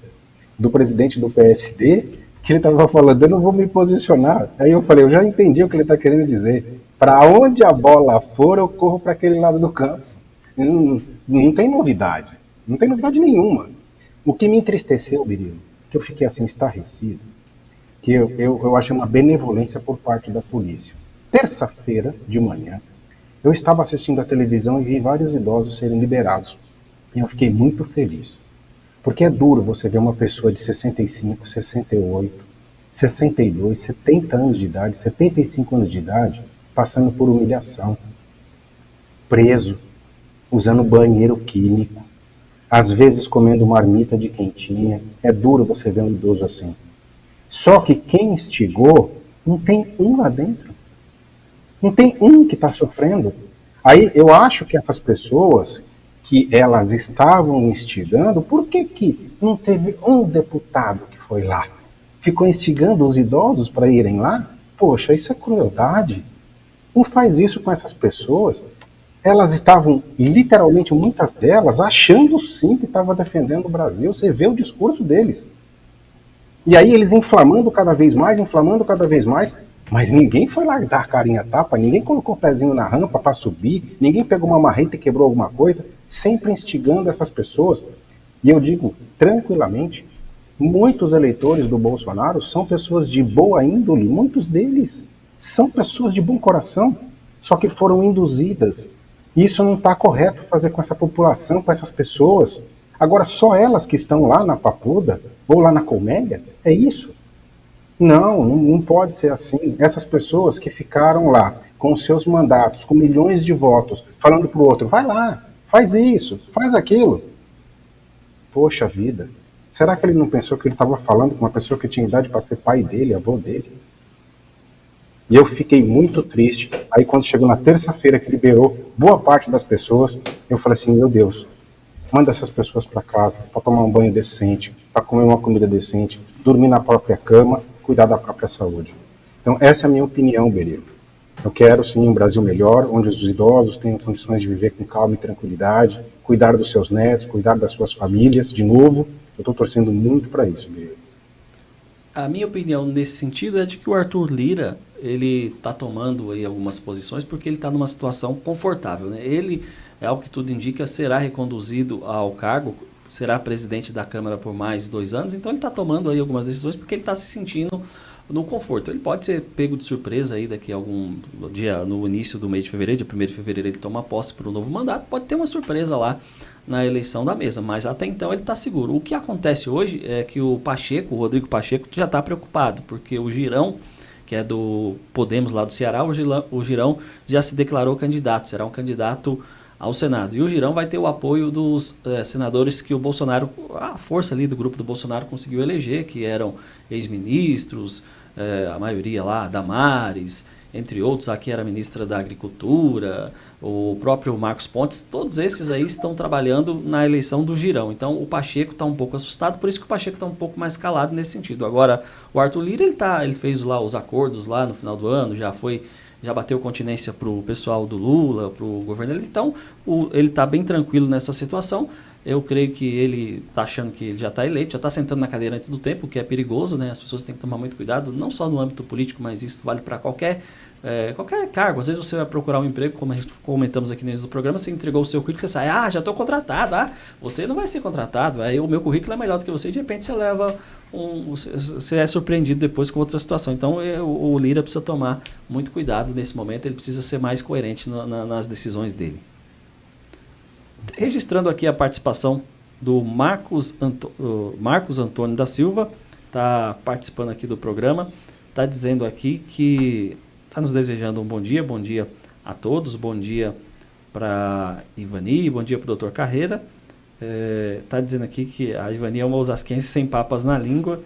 do presidente do PSD, que ele estava falando, eu não vou me posicionar. Aí eu falei, eu já entendi o que ele está querendo dizer. Para onde a bola for, eu corro para aquele lado do campo. Não tem novidade. Não tem novidade nenhuma. O que me entristeceu, Birilo, que eu fiquei assim estarrecido, que eu achei uma benevolência por parte da polícia. Terça-feira de manhã, eu estava assistindo a televisão e vi vários idosos serem liberados. E eu fiquei muito feliz. Porque é duro você ver uma pessoa de 65, 68, 62, 70 anos de idade, 75 anos de idade, passando por humilhação, preso, usando banheiro químico, às vezes comendo marmita de quentinha. É duro você ver um idoso assim. Só que quem instigou, não tem um lá dentro. Não tem um que está sofrendo. Aí eu acho que essas pessoas que elas estavam instigando, por que não teve um deputado que foi lá? Ficou instigando os idosos para irem lá? Poxa, isso é crueldade. Não faz isso com essas pessoas. Elas estavam, literalmente, muitas delas, achando sim que estava defendendo o Brasil. Você vê o discurso deles. E aí eles inflamando cada vez mais, mas ninguém foi lá dar a carinha a tapa, ninguém colocou o pezinho na rampa para subir, ninguém pegou uma marreta e quebrou alguma coisa, sempre instigando essas pessoas. E eu digo tranquilamente, muitos eleitores do Bolsonaro são pessoas de boa índole, muitos deles são pessoas de bom coração, só que foram induzidas. E isso não está correto fazer com essa população, com essas pessoas. Agora, só elas que estão lá na Papuda, ou lá na Colméia, é isso? Não pode ser assim. Essas pessoas que ficaram lá, com os seus mandatos, com milhões de votos, falando para o outro, vai lá, faz isso, faz aquilo. Poxa vida, será que ele não pensou que ele estava falando com uma pessoa que tinha idade para ser pai dele, avô dele? E eu fiquei muito triste. Aí quando chegou na terça-feira que liberou boa parte das pessoas, eu falei assim, meu Deus, manda essas pessoas para casa, para tomar um banho decente, para comer uma comida decente, dormir na própria cama, cuidar da própria saúde. Então essa é a minha opinião, Berilo. Eu quero sim um Brasil melhor, onde os idosos tenham condições de viver com calma e tranquilidade, cuidar dos seus netos, cuidar das suas famílias, de novo. Eu estou torcendo muito para isso, Berilo. A minha opinião nesse sentido é de que o Arthur Lira, ele está tomando aí algumas posições porque ele está numa situação confortável, né? Ele, ao que tudo indica, será reconduzido ao cargo, será presidente da Câmara por mais 2 anos, então ele está tomando aí algumas decisões porque ele está se sentindo no conforto. Ele pode ser pego de surpresa aí daqui a algum dia, no início do mês de fevereiro, dia 1º de fevereiro ele toma posse por um novo mandato, pode ter uma surpresa lá na eleição da mesa, mas até então ele está seguro. O que acontece hoje é que o Rodrigo Pacheco, já está preocupado, porque o Girão, que é do Podemos lá do Ceará, o Girão já se declarou candidato, será um candidato ao Senado. E o Girão vai ter o apoio dos senadores que o Bolsonaro, a força ali do grupo do Bolsonaro conseguiu eleger, que eram ex-ministros, a maioria lá, Damares, entre outros, aqui era a ministra da Agricultura, o próprio Marcos Pontes, todos esses aí estão trabalhando na eleição do Girão. Então o Pacheco está um pouco assustado, por isso que o Pacheco está um pouco mais calado nesse sentido. Agora, o Arthur Lira, ele fez lá os acordos lá no final do ano, já bateu continência para o pessoal do Lula, para o governo dele, então ele está bem tranquilo nessa situação. Eu creio que ele está achando que ele já está eleito, já está sentando na cadeira antes do tempo, o que é perigoso, né? As pessoas têm que tomar muito cuidado, não só no âmbito político, mas isso vale para qualquer cargo. Às vezes você vai procurar um emprego, como a gente comentamos aqui no início do programa, você entregou o seu currículo, você sai, já estou contratado, você não vai ser contratado, aí o meu currículo é melhor do que você, e de repente você é surpreendido depois com outra situação. Então o Lira precisa tomar muito cuidado nesse momento, ele precisa ser mais coerente nas decisões dele. Registrando aqui a participação do Marcos Antônio da Silva, está participando aqui do programa, está dizendo aqui que está nos desejando um bom dia a todos, bom dia para Ivani, bom dia para o Dr. Carreira. Está dizendo aqui que a Ivani é uma osasquense sem papas na língua,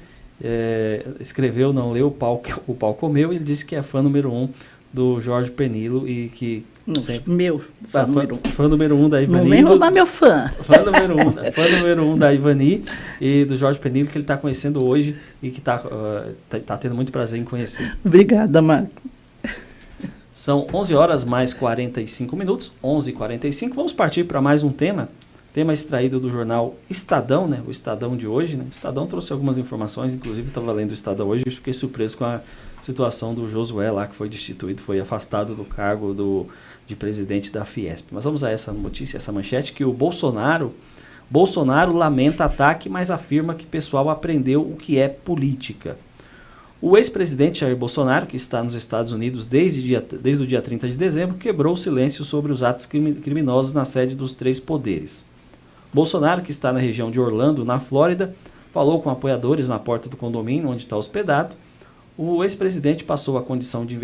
escreveu, não leu, o pau comeu, e ele disse que é fã número 1 do Jorge Penilo e que... Meu fã número 1 da Ivani. Não vem roubar meu fã. Fã número 1 da Ivani e do Jorge Penilo, que ele está conhecendo hoje e que está tendo muito prazer em conhecer. Obrigada, Marco. São 11 horas mais 45 minutos, 11h45. Vamos partir para mais um tema extraído do jornal Estadão, né? O Estadão de hoje, né? O Estadão trouxe algumas informações, inclusive estava lendo o Estadão hoje e fiquei surpreso com a situação do Josué lá, que foi destituído, foi afastado do cargo de presidente da Fiesp. Mas vamos a essa notícia, essa manchete, que o Bolsonaro lamenta ataque, mas afirma que o pessoal aprendeu o que é política. O ex-presidente Jair Bolsonaro, que está nos Estados Unidos desde o dia 30 de dezembro, quebrou o silêncio sobre os atos criminosos na sede dos 3 poderes. Bolsonaro, que está na região de Orlando, na Flórida, falou com apoiadores na porta do condomínio onde está hospedado. O ex-presidente passou a condição de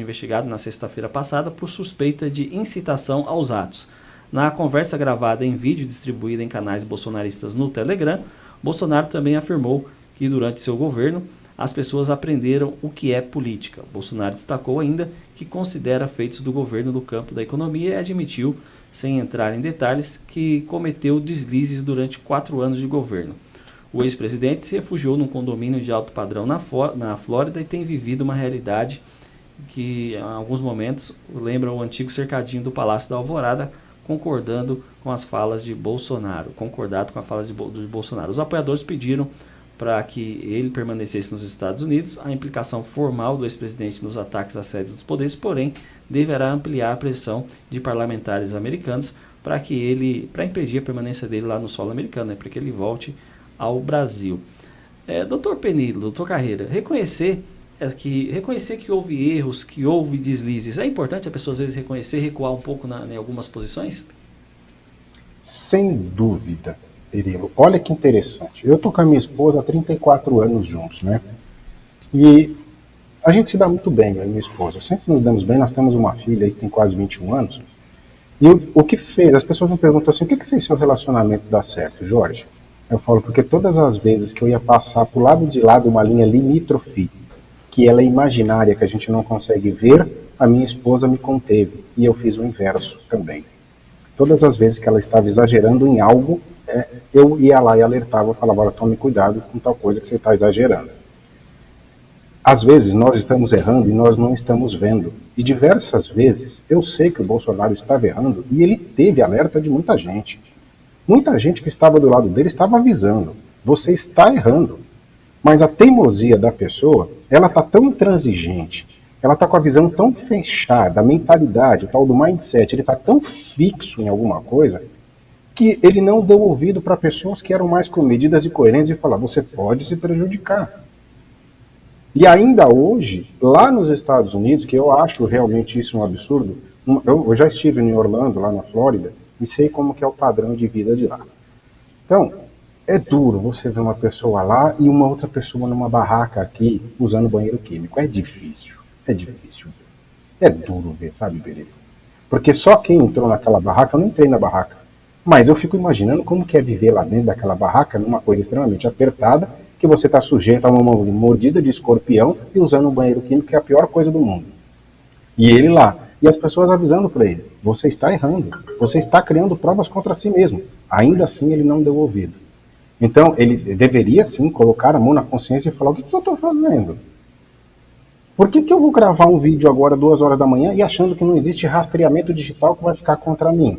investigado na sexta-feira passada por suspeita de incitação aos atos. Na conversa gravada em vídeo distribuída em canais bolsonaristas no Telegram, Bolsonaro também afirmou que durante seu governo as pessoas aprenderam o que é política. Bolsonaro destacou ainda que considera feitos do governo no campo da economia e admitiu sem entrar em detalhes, que cometeu deslizes durante 4 anos de governo. O ex-presidente se refugiou num condomínio de alto padrão na Flórida e tem vivido uma realidade que, em alguns momentos, lembra o antigo cercadinho do Palácio da Alvorada, concordado com as falas de Bolsonaro. Os apoiadores pediram para que ele permanecesse nos Estados Unidos. A implicação formal do ex-presidente nos ataques às sedes dos poderes, porém, deverá ampliar a pressão de parlamentares americanos para impedir a permanência dele lá no solo americano, para que ele volte ao Brasil. Doutor Penilo, doutor Carreira, reconhecer que houve erros, que houve deslizes, é importante a pessoa às vezes reconhecer, recuar um pouco em algumas posições? Sem dúvida, Perilo. Olha que interessante. Eu estou com a minha esposa há 34 anos juntos, né? E a gente se dá muito bem, eu e minha esposa. Sempre nos damos bem, nós temos uma filha aí que tem quase 21 anos. E o que fez, as pessoas me perguntam assim, o que fez seu relacionamento dar certo, Jorge? Eu falo, porque todas as vezes que eu ia passar pro lado de lá de uma linha limítrofe, que ela é imaginária, que a gente não consegue ver, a minha esposa me conteve. E eu fiz o inverso também. Todas as vezes que ela estava exagerando em algo, eu ia lá e alertava, eu falava, olha, tome cuidado com tal coisa que você está exagerando. Às vezes nós estamos errando e nós não estamos vendo. E diversas vezes eu sei que o Bolsonaro estava errando e ele teve alerta de muita gente. Muita gente que estava do lado dele estava avisando, você está errando. Mas a teimosia da pessoa, ela está tão intransigente, ela está com a visão tão fechada, a mentalidade, o tal do mindset, ele está tão fixo em alguma coisa, que ele não deu ouvido para pessoas que eram mais comedidas e coerentes e falar, você pode se prejudicar. E ainda hoje, lá nos Estados Unidos, que eu acho realmente isso um absurdo, eu já estive em Orlando, lá na Flórida, e sei como que é o padrão de vida de lá. Então, é duro você ver uma pessoa lá e uma outra pessoa numa barraca aqui usando banheiro químico. É difícil. É duro ver, sabe, Berê? Porque só quem entrou naquela barraca, eu não entrei na barraca, mas eu fico imaginando como que é viver lá dentro daquela barraca, numa coisa extremamente apertada, que você está sujeito a uma mordida de escorpião e usando um banheiro químico, que é a pior coisa do mundo. E ele lá. E as pessoas avisando para ele, você está errando, você está criando provas contra si mesmo. Ainda assim ele não deu ouvido. Então ele deveria sim colocar a mão na consciência e falar, o que eu estou fazendo? Por que eu vou gravar um vídeo agora 2 horas da manhã e achando que não existe rastreamento digital que vai ficar contra mim?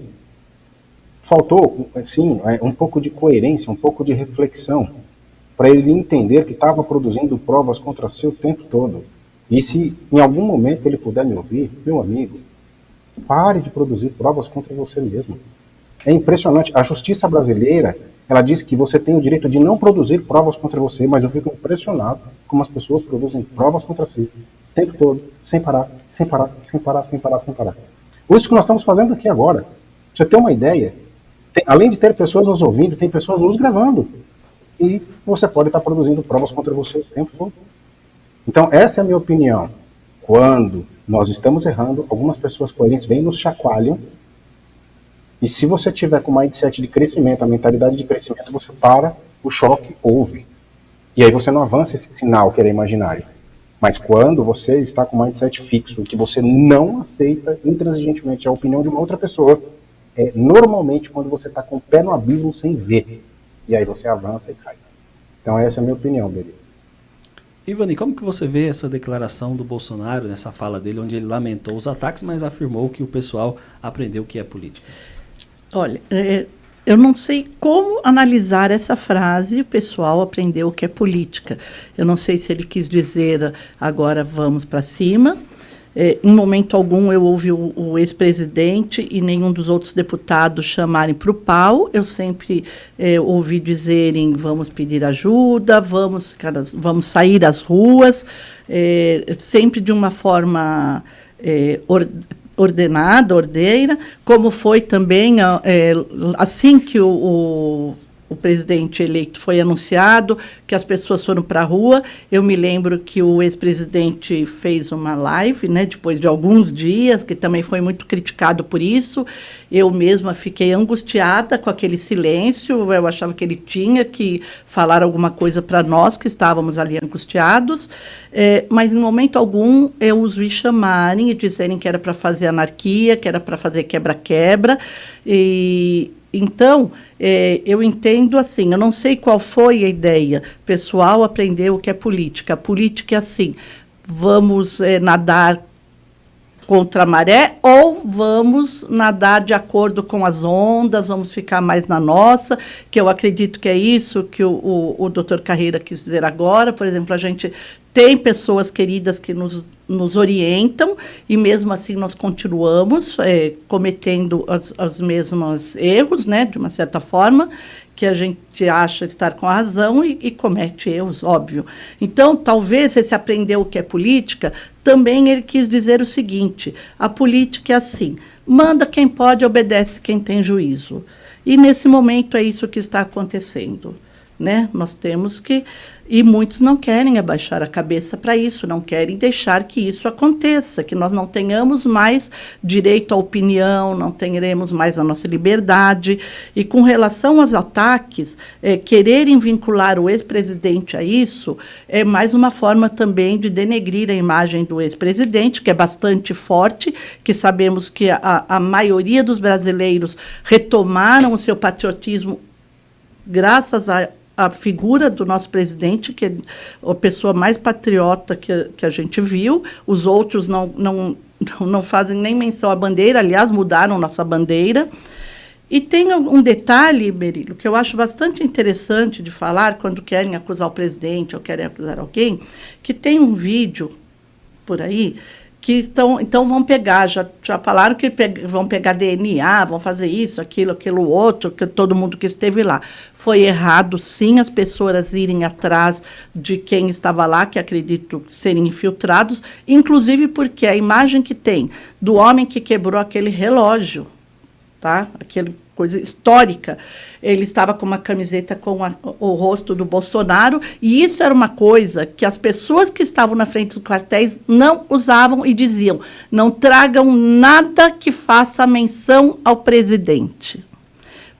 Faltou, sim, um pouco de coerência, um pouco de reflexão, para ele entender que estava produzindo provas contra si o tempo todo. E se em algum momento ele puder me ouvir, meu amigo, pare de produzir provas contra você mesmo. É impressionante. A justiça brasileira, ela diz que você tem o direito de não produzir provas contra você, mas eu fico impressionado como as pessoas produzem provas contra si, o tempo todo, sem parar. Isso que nós estamos fazendo aqui agora. Pra você ter uma ideia, além de ter pessoas nos ouvindo, tem pessoas nos gravando. E você pode estar produzindo provas contra você o tempo todo. Então, essa é a minha opinião. Quando nós estamos errando, algumas pessoas coerentes vêm e nos chacoalham. E se você tiver com o mindset de crescimento, a mentalidade de crescimento, você para, o choque, ouve. E aí você não avança esse sinal que era imaginário. Mas quando você está com o mindset fixo, que você não aceita intransigentemente a opinião de uma outra pessoa, é normalmente quando você está com o pé no abismo sem ver. E aí você avança e cai. Então essa é a minha opinião, Beri. Ivani, como que você vê essa declaração do Bolsonaro, nessa fala dele, onde ele lamentou os ataques, mas afirmou que o pessoal aprendeu o que é política? Olha, eu não sei como analisar essa frase, o pessoal aprendeu o que é política. Eu não sei se ele quis dizer, agora vamos para cima. Em momento algum eu ouvi o ex-presidente e nenhum dos outros deputados chamarem para o pau. Eu sempre ouvi dizerem, vamos pedir ajuda, vamos sair às ruas, sempre de uma forma ordenada, ordeira, como foi também assim que o o presidente eleito foi anunciado, que as pessoas foram para a rua. Eu me lembro que o ex-presidente fez uma live, né, depois de alguns dias, que também foi muito criticado por isso. Eu mesma fiquei angustiada com aquele silêncio, eu achava que ele tinha que falar alguma coisa para nós que estávamos ali angustiados, mas em momento algum eu os vi chamarem e dizerem que era para fazer anarquia, que era para fazer quebra-quebra, então, eu entendo assim, eu não sei qual foi a ideia. O pessoal aprendeu o que é política. A política é assim, vamos nadar contra a maré ou vamos nadar de acordo com as ondas, vamos ficar mais na nossa, que eu acredito que é isso que o doutor Carreira quis dizer agora. Por exemplo, a gente tem pessoas queridas que nos orientam e mesmo assim nós continuamos cometendo os mesmos erros, né, de uma certa forma, que a gente acha estar com a razão e comete erros, óbvio. Então, talvez esse aprender o que é política, também ele quis dizer o seguinte: a política é assim, manda quem pode, obedece quem tem juízo. E nesse momento é isso que está acontecendo, né? Nós temos que... E muitos não querem abaixar a cabeça para isso, não querem deixar que isso aconteça, que nós não tenhamos mais direito à opinião, não teremos mais a nossa liberdade. E com relação aos ataques, quererem vincular o ex-presidente a isso é mais uma forma também de denegrir a imagem do ex-presidente, que é bastante forte, que sabemos que a maioria dos brasileiros retomaram o seu patriotismo graças a figura do nosso presidente, que é a pessoa mais patriota que a gente viu. Os outros não fazem nem menção à bandeira, aliás, mudaram nossa bandeira. E tem um detalhe, Berilo, que eu acho bastante interessante de falar quando querem acusar o presidente ou querem acusar alguém, que tem um vídeo por aí que então vão pegar, já falaram que vão pegar DNA, vão fazer isso, aquilo outro, que todo mundo que esteve lá. Foi errado, sim, as pessoas irem atrás de quem estava lá, que acredito serem infiltrados, inclusive porque a imagem que tem do homem que quebrou aquele relógio, tá? Aquele coisa histórica, ele estava com uma camiseta com o rosto do Bolsonaro, e isso era uma coisa que as pessoas que estavam na frente dos quartéis não usavam e diziam: não tragam nada que faça menção ao presidente,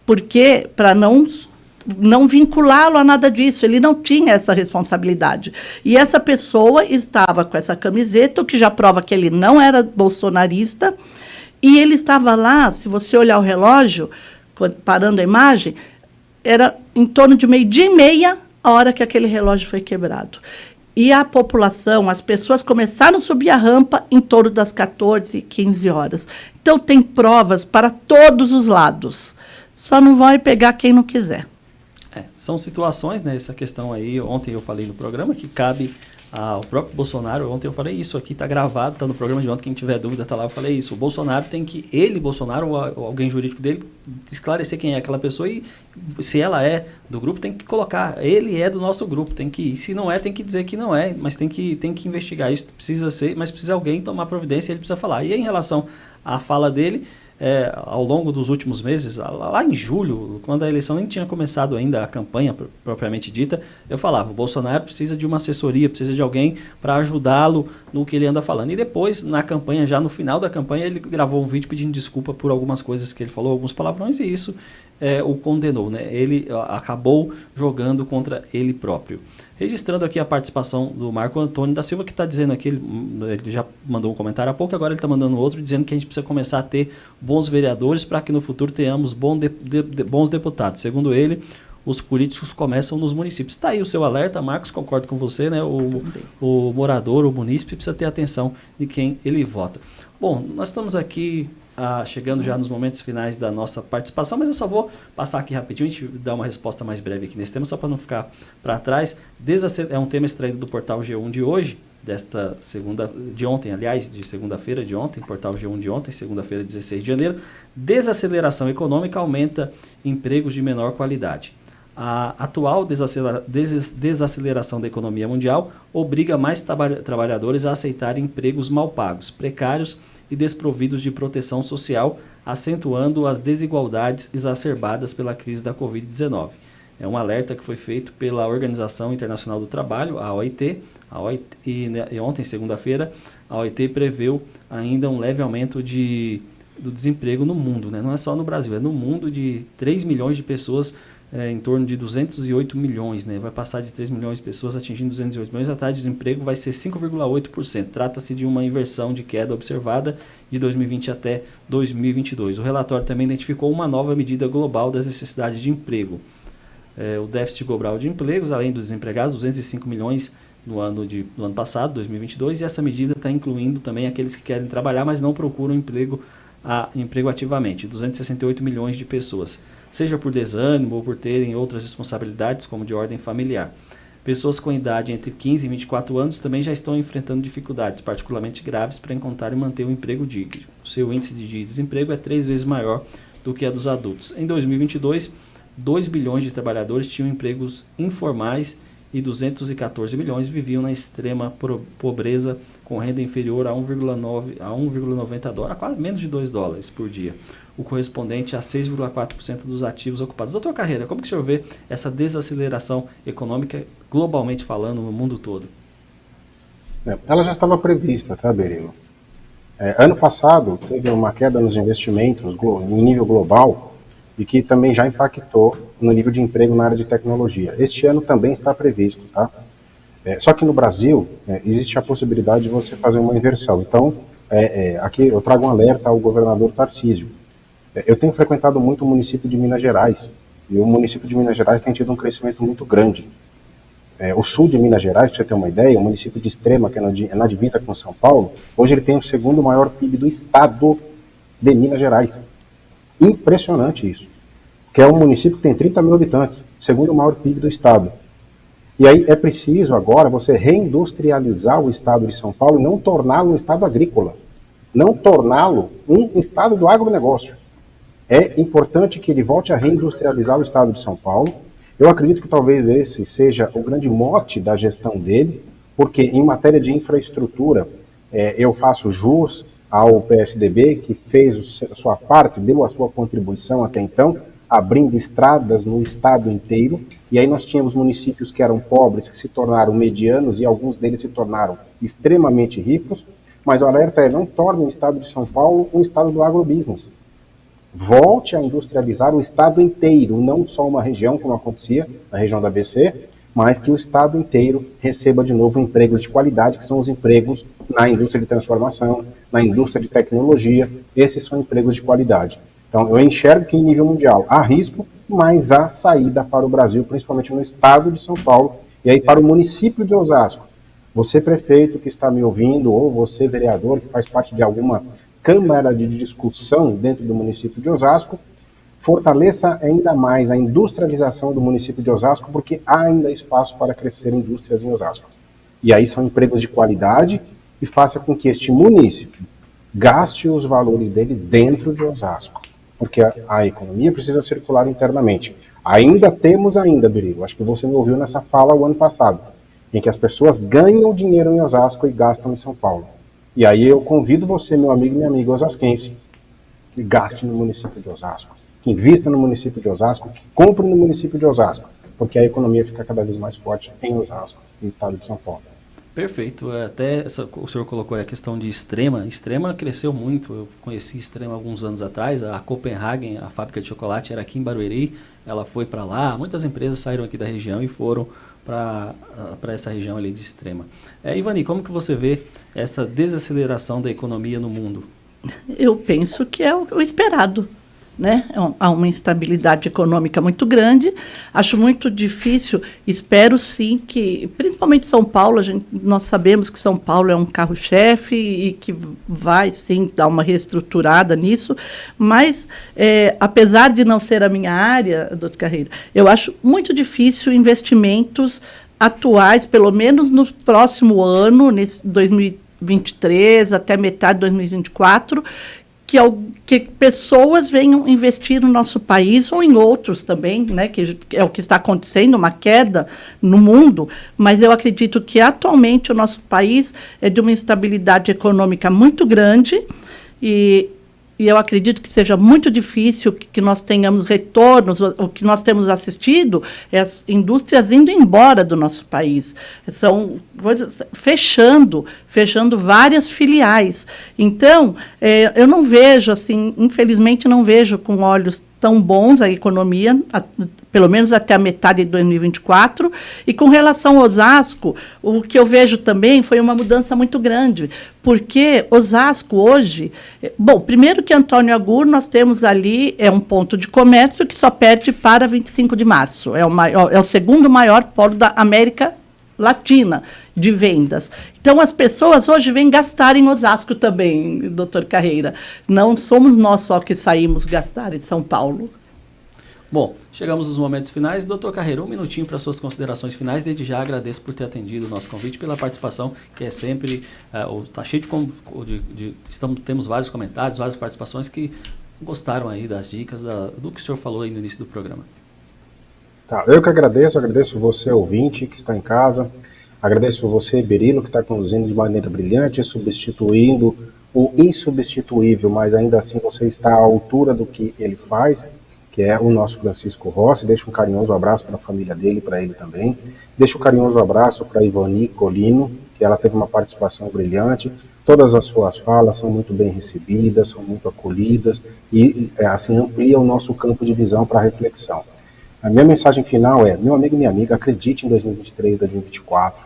porque para não vinculá-lo a nada disso, ele não tinha essa responsabilidade. E essa pessoa estava com essa camiseta, o que já prova que ele não era bolsonarista. E ele estava lá, se você olhar o relógio, parando a imagem, era em torno de 12:30 a hora que aquele relógio foi quebrado. E a população, as pessoas começaram a subir a rampa em torno das 14, 15 horas. Então, tem provas para todos os lados. Só não vai pegar quem não quiser. São situações, né, essa questão aí, ontem eu falei no programa, que cabe ao próprio Bolsonaro. Ontem eu falei isso aqui, está gravado, está no programa de ontem, quem tiver dúvida está lá, eu falei isso. O Bolsonaro tem que, Bolsonaro, ou alguém jurídico dele, esclarecer quem é aquela pessoa e se ela é do grupo, tem que colocar, ele é do nosso grupo, tem que, se não é, tem que dizer que não é, mas tem que investigar isso, precisa ser, mas precisa alguém tomar providência, ele precisa falar. E em relação à fala dele, ao longo dos últimos meses, lá em julho, quando a eleição nem tinha começado ainda, a campanha propriamente dita, eu falava: o Bolsonaro precisa de uma assessoria, precisa de alguém para ajudá-lo no que ele anda falando. E depois, na campanha, já no final da campanha, ele gravou um vídeo pedindo desculpa por algumas coisas que ele falou, alguns palavrões, e isso o condenou, né? Ele acabou jogando contra ele próprio. Registrando aqui a participação do Marco Antônio da Silva, que está dizendo aqui, ele já mandou um comentário há pouco, agora ele está mandando outro, dizendo que a gente precisa começar a ter bons vereadores para que no futuro tenhamos bons deputados. Segundo ele, os políticos começam nos municípios. Está aí o seu alerta, Marcos, concordo com você, né? O morador, o munícipe, precisa ter atenção de quem ele vota. Bom, nós estamos aqui chegando já nos momentos finais da nossa participação, mas eu só vou passar aqui rapidinho, a gente dá uma resposta mais breve aqui nesse tema, só para não ficar para trás. É um tema extraído do portal G1 de hoje, de segunda-feira de ontem, portal G1 de ontem, segunda-feira, 16 de janeiro. Desaceleração econômica aumenta empregos de menor qualidade. A atual desaceleração da economia mundial obriga mais trabalhadores a aceitar empregos mal pagos, precários e desprovidos de proteção social, acentuando as desigualdades exacerbadas pela crise da Covid-19. É um alerta que foi feito pela Organização Internacional do Trabalho, a OIT, e ontem, segunda-feira, a OIT preveu ainda um leve aumento do desemprego no mundo, né? Não é só no Brasil, é no mundo, de 3 milhões de pessoas, em torno de 208 milhões, né? Vai passar de 3 milhões de pessoas atingindo 208 milhões, a taxa de desemprego vai ser 5,8%. Trata-se de uma inversão de queda observada de 2020 até 2022. O relatório também identificou uma nova medida global das necessidades de emprego. O déficit global de empregos, além dos desempregados, 205 milhões no ano passado, 2022, e essa medida está incluindo também aqueles que querem trabalhar, mas não procuram emprego ativamente, 268 milhões de pessoas, seja por desânimo ou por terem outras responsabilidades, como de ordem familiar. Pessoas com idade entre 15 e 24 anos também já estão enfrentando dificuldades, particularmente graves, para encontrar e manter um emprego digno. O seu índice de desemprego é 3 vezes maior do que a dos adultos. Em 2022, 2 bilhões de trabalhadores tinham empregos informais e 214 milhões viviam na extrema pobreza, com renda inferior a 1,90 dólares, a quase menos de 2 dólares por dia, o correspondente a 6,4% dos ativos ocupados. Doutor Carreira, como que o senhor vê essa desaceleração econômica, globalmente falando, no mundo todo? Ela já estava prevista, tá, Berilo? Ano passado, teve uma queda nos investimentos em nível global e que também já impactou no nível de emprego na área de tecnologia. Este ano também está previsto, tá? Só que no Brasil, existe a possibilidade de você fazer uma inversão. Então, aqui eu trago um alerta ao governador Tarcísio. Eu tenho frequentado muito o município de Minas Gerais, e o município de Minas Gerais tem tido um crescimento muito grande. O sul de Minas Gerais, para você ter uma ideia, o município de Extrema, que é na divisa com São Paulo, hoje ele tem o segundo maior PIB do estado de Minas Gerais. Impressionante isso. Que é um município que tem 30 mil habitantes, segundo maior PIB do estado. E aí é preciso agora você reindustrializar o estado de São Paulo e não torná-lo um estado agrícola, não torná-lo um estado do agronegócio. É importante que ele volte a reindustrializar o estado de São Paulo. Eu acredito que talvez esse seja o grande mote da gestão dele, porque em matéria de infraestrutura, eu faço jus ao PSDB, que fez a sua parte, deu a sua contribuição até então, abrindo estradas no estado inteiro, e aí nós tínhamos municípios que eram pobres, que se tornaram medianos, e alguns deles se tornaram extremamente ricos, mas o alerta não torne o estado de São Paulo um estado do agrobusiness. Volte a industrializar o estado inteiro, não só uma região, como acontecia na região da ABC, mas que o estado inteiro receba de novo empregos de qualidade, que são os empregos na indústria de transformação, na indústria de tecnologia. Esses são empregos de qualidade. Então, eu enxergo que em nível mundial há risco, mas há saída para o Brasil, principalmente no estado de São Paulo, e aí para o município de Osasco. Você, prefeito que está me ouvindo, ou você, vereador, que faz parte de alguma câmara de discussão dentro do município de Osasco, fortaleça ainda mais a industrialização do município de Osasco, porque há ainda espaço para crescer indústrias em Osasco. E aí são empregos de qualidade, e faça com que este município gaste os valores dele dentro de Osasco, porque a economia precisa circular internamente. Ainda temos, Berilo, acho que você me ouviu nessa fala o ano passado, em que as pessoas ganham dinheiro em Osasco e gastam em São Paulo. E aí eu convido você, meu amigo e minha amiga osasquense, que gaste no município de Osasco, que invista no município de Osasco, que compre no município de Osasco, porque a economia fica cada vez mais forte em Osasco, no estado de São Paulo. Perfeito. O senhor colocou a questão de Extrema. Extrema cresceu muito. Eu conheci Extrema alguns anos atrás. A Copenhagen, a fábrica de chocolate, era aqui em Barueri. Ela foi para lá. Muitas empresas saíram aqui da região e foram para essa região ali de Extrema. Ivani, como que você vê essa desaceleração da economia no mundo? Eu penso que é o esperado. Né? Há uma instabilidade econômica muito grande. Acho muito difícil, espero sim que, principalmente São Paulo, nós sabemos que São Paulo é um carro-chefe e que vai sim dar uma reestruturada nisso, mas apesar de não ser a minha área, doutor Carreira, eu acho muito difícil investimentos atuais, pelo menos no próximo ano, nesse 2023 até metade de 2024, que pessoas venham investir no nosso país ou em outros também, né, que é o que está acontecendo, uma queda no mundo, mas eu acredito que atualmente o nosso país é de uma instabilidade econômica muito grande e e eu acredito que seja muito difícil que nós tenhamos retornos. O que nós temos assistido é as indústrias indo embora do nosso país. São coisas fechando várias filiais. Então, eu não vejo, assim, infelizmente, não vejo com olhos tão bons a economia, pelo menos até a metade de 2024. E com relação ao Osasco, o que eu vejo também foi uma mudança muito grande, porque Osasco hoje... Bom, primeiro que Antônio Agur, nós temos ali, é um ponto de comércio que só perde para 25 de março. É o segundo maior polo da América Latina de vendas. Então, as pessoas hoje vêm gastar em Osasco também, doutor Carreira. Não somos nós só que saímos gastar em São Paulo. Bom, chegamos nos momentos finais. Doutor Carreira, um minutinho para suas considerações finais. Desde já agradeço por ter atendido o nosso convite, pela participação, que é sempre... Está cheio temos vários comentários, várias participações que gostaram aí das dicas, do que o senhor falou aí no início do programa. Tá, eu que agradeço você, ouvinte, que está em casa, agradeço você, Berilo, que está conduzindo de maneira brilhante, substituindo o insubstituível, mas ainda assim você está à altura do que ele faz, que é o nosso Francisco Rossi. Deixo um carinhoso abraço para a família dele, para ele também. Deixo um carinhoso abraço para a Ivani Colino, que ela teve uma participação brilhante. Todas as suas falas são muito bem recebidas, são muito acolhidas e assim amplia o nosso campo de visão para reflexão. A minha mensagem final é: meu amigo e minha amiga, acredite em 2023, 2024,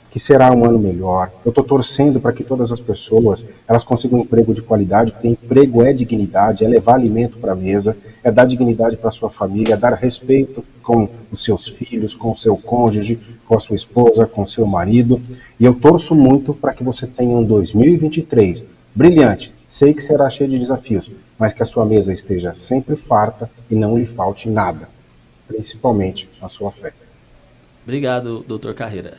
que será um ano melhor. Eu estou torcendo para que todas as pessoas elas consigam um emprego de qualidade, porque emprego é dignidade, é levar alimento para a mesa, é dar dignidade para a sua família, é dar respeito com os seus filhos, com o seu cônjuge, com a sua esposa, com o seu marido. E eu torço muito para que você tenha um 2023 brilhante. Sei que será cheio de desafios, mas que a sua mesa esteja sempre farta e não lhe falte nada, principalmente a sua fé. Obrigado, doutor Carreira.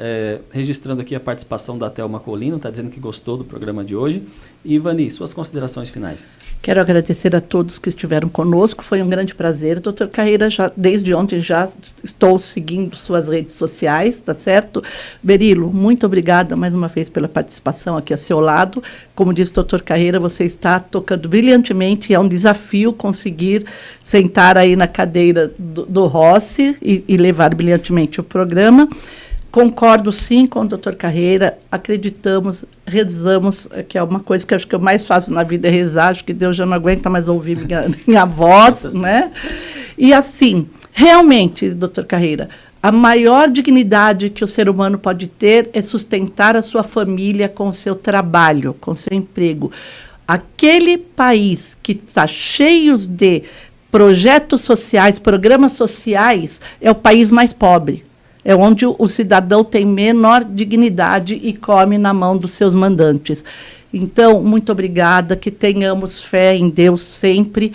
Registrando aqui a participação da Thelma Colino, está dizendo que gostou do programa de hoje. E, Ivani, suas considerações finais. Quero agradecer a todos que estiveram conosco, foi um grande prazer. Doutor Carreira, desde ontem já estou seguindo suas redes sociais, tá certo? Berilo, muito obrigada mais uma vez pela participação aqui a seu lado. Como disse o doutor Carreira, você está tocando brilhantemente, é um desafio conseguir sentar aí na cadeira do Rossi e levar brilhantemente o programa. Concordo sim com o doutor Carreira, acreditamos, rezamos, que é uma coisa que acho que eu mais faço na vida, é rezar, acho que Deus já não aguenta mais ouvir minha voz, né? E assim, realmente, doutor Carreira, a maior dignidade que o ser humano pode ter é sustentar a sua família com o seu trabalho, com o seu emprego. Aquele país que está cheio de projetos sociais, programas sociais, é o país mais pobre. É onde o cidadão tem menor dignidade e come na mão dos seus mandantes. Então, muito obrigada, que tenhamos fé em Deus sempre.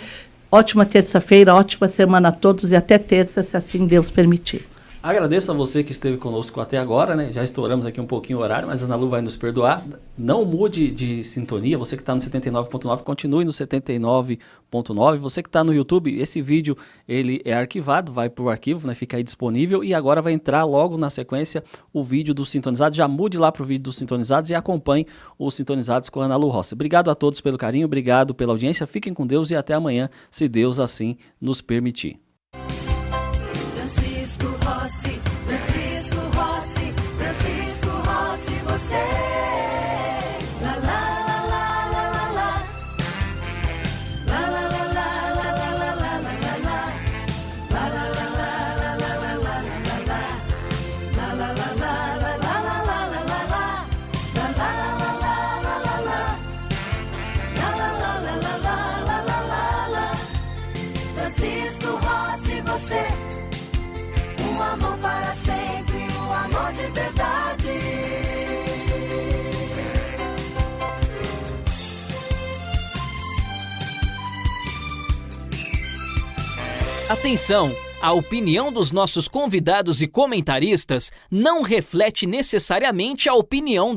Ótima terça-feira, ótima semana a todos e até terça, se assim Deus permitir. Agradeço a você que esteve conosco até agora, né? Já estouramos aqui um pouquinho o horário, mas a Ana Lu vai nos perdoar. Não mude de sintonia, você que está no 79.9, continue no 79.9. Você que está no YouTube, esse vídeo ele é arquivado, vai para o arquivo, né? Fica aí disponível e agora vai entrar logo na sequência o vídeo dos Sintonizados. Já mude lá para o vídeo dos Sintonizados e acompanhe os Sintonizados com a Ana Lu Rossi. Obrigado a todos pelo carinho, obrigado pela audiência, fiquem com Deus e até amanhã, se Deus assim nos permitir. Atenção! A opinião dos nossos convidados e comentaristas não reflete necessariamente a opinião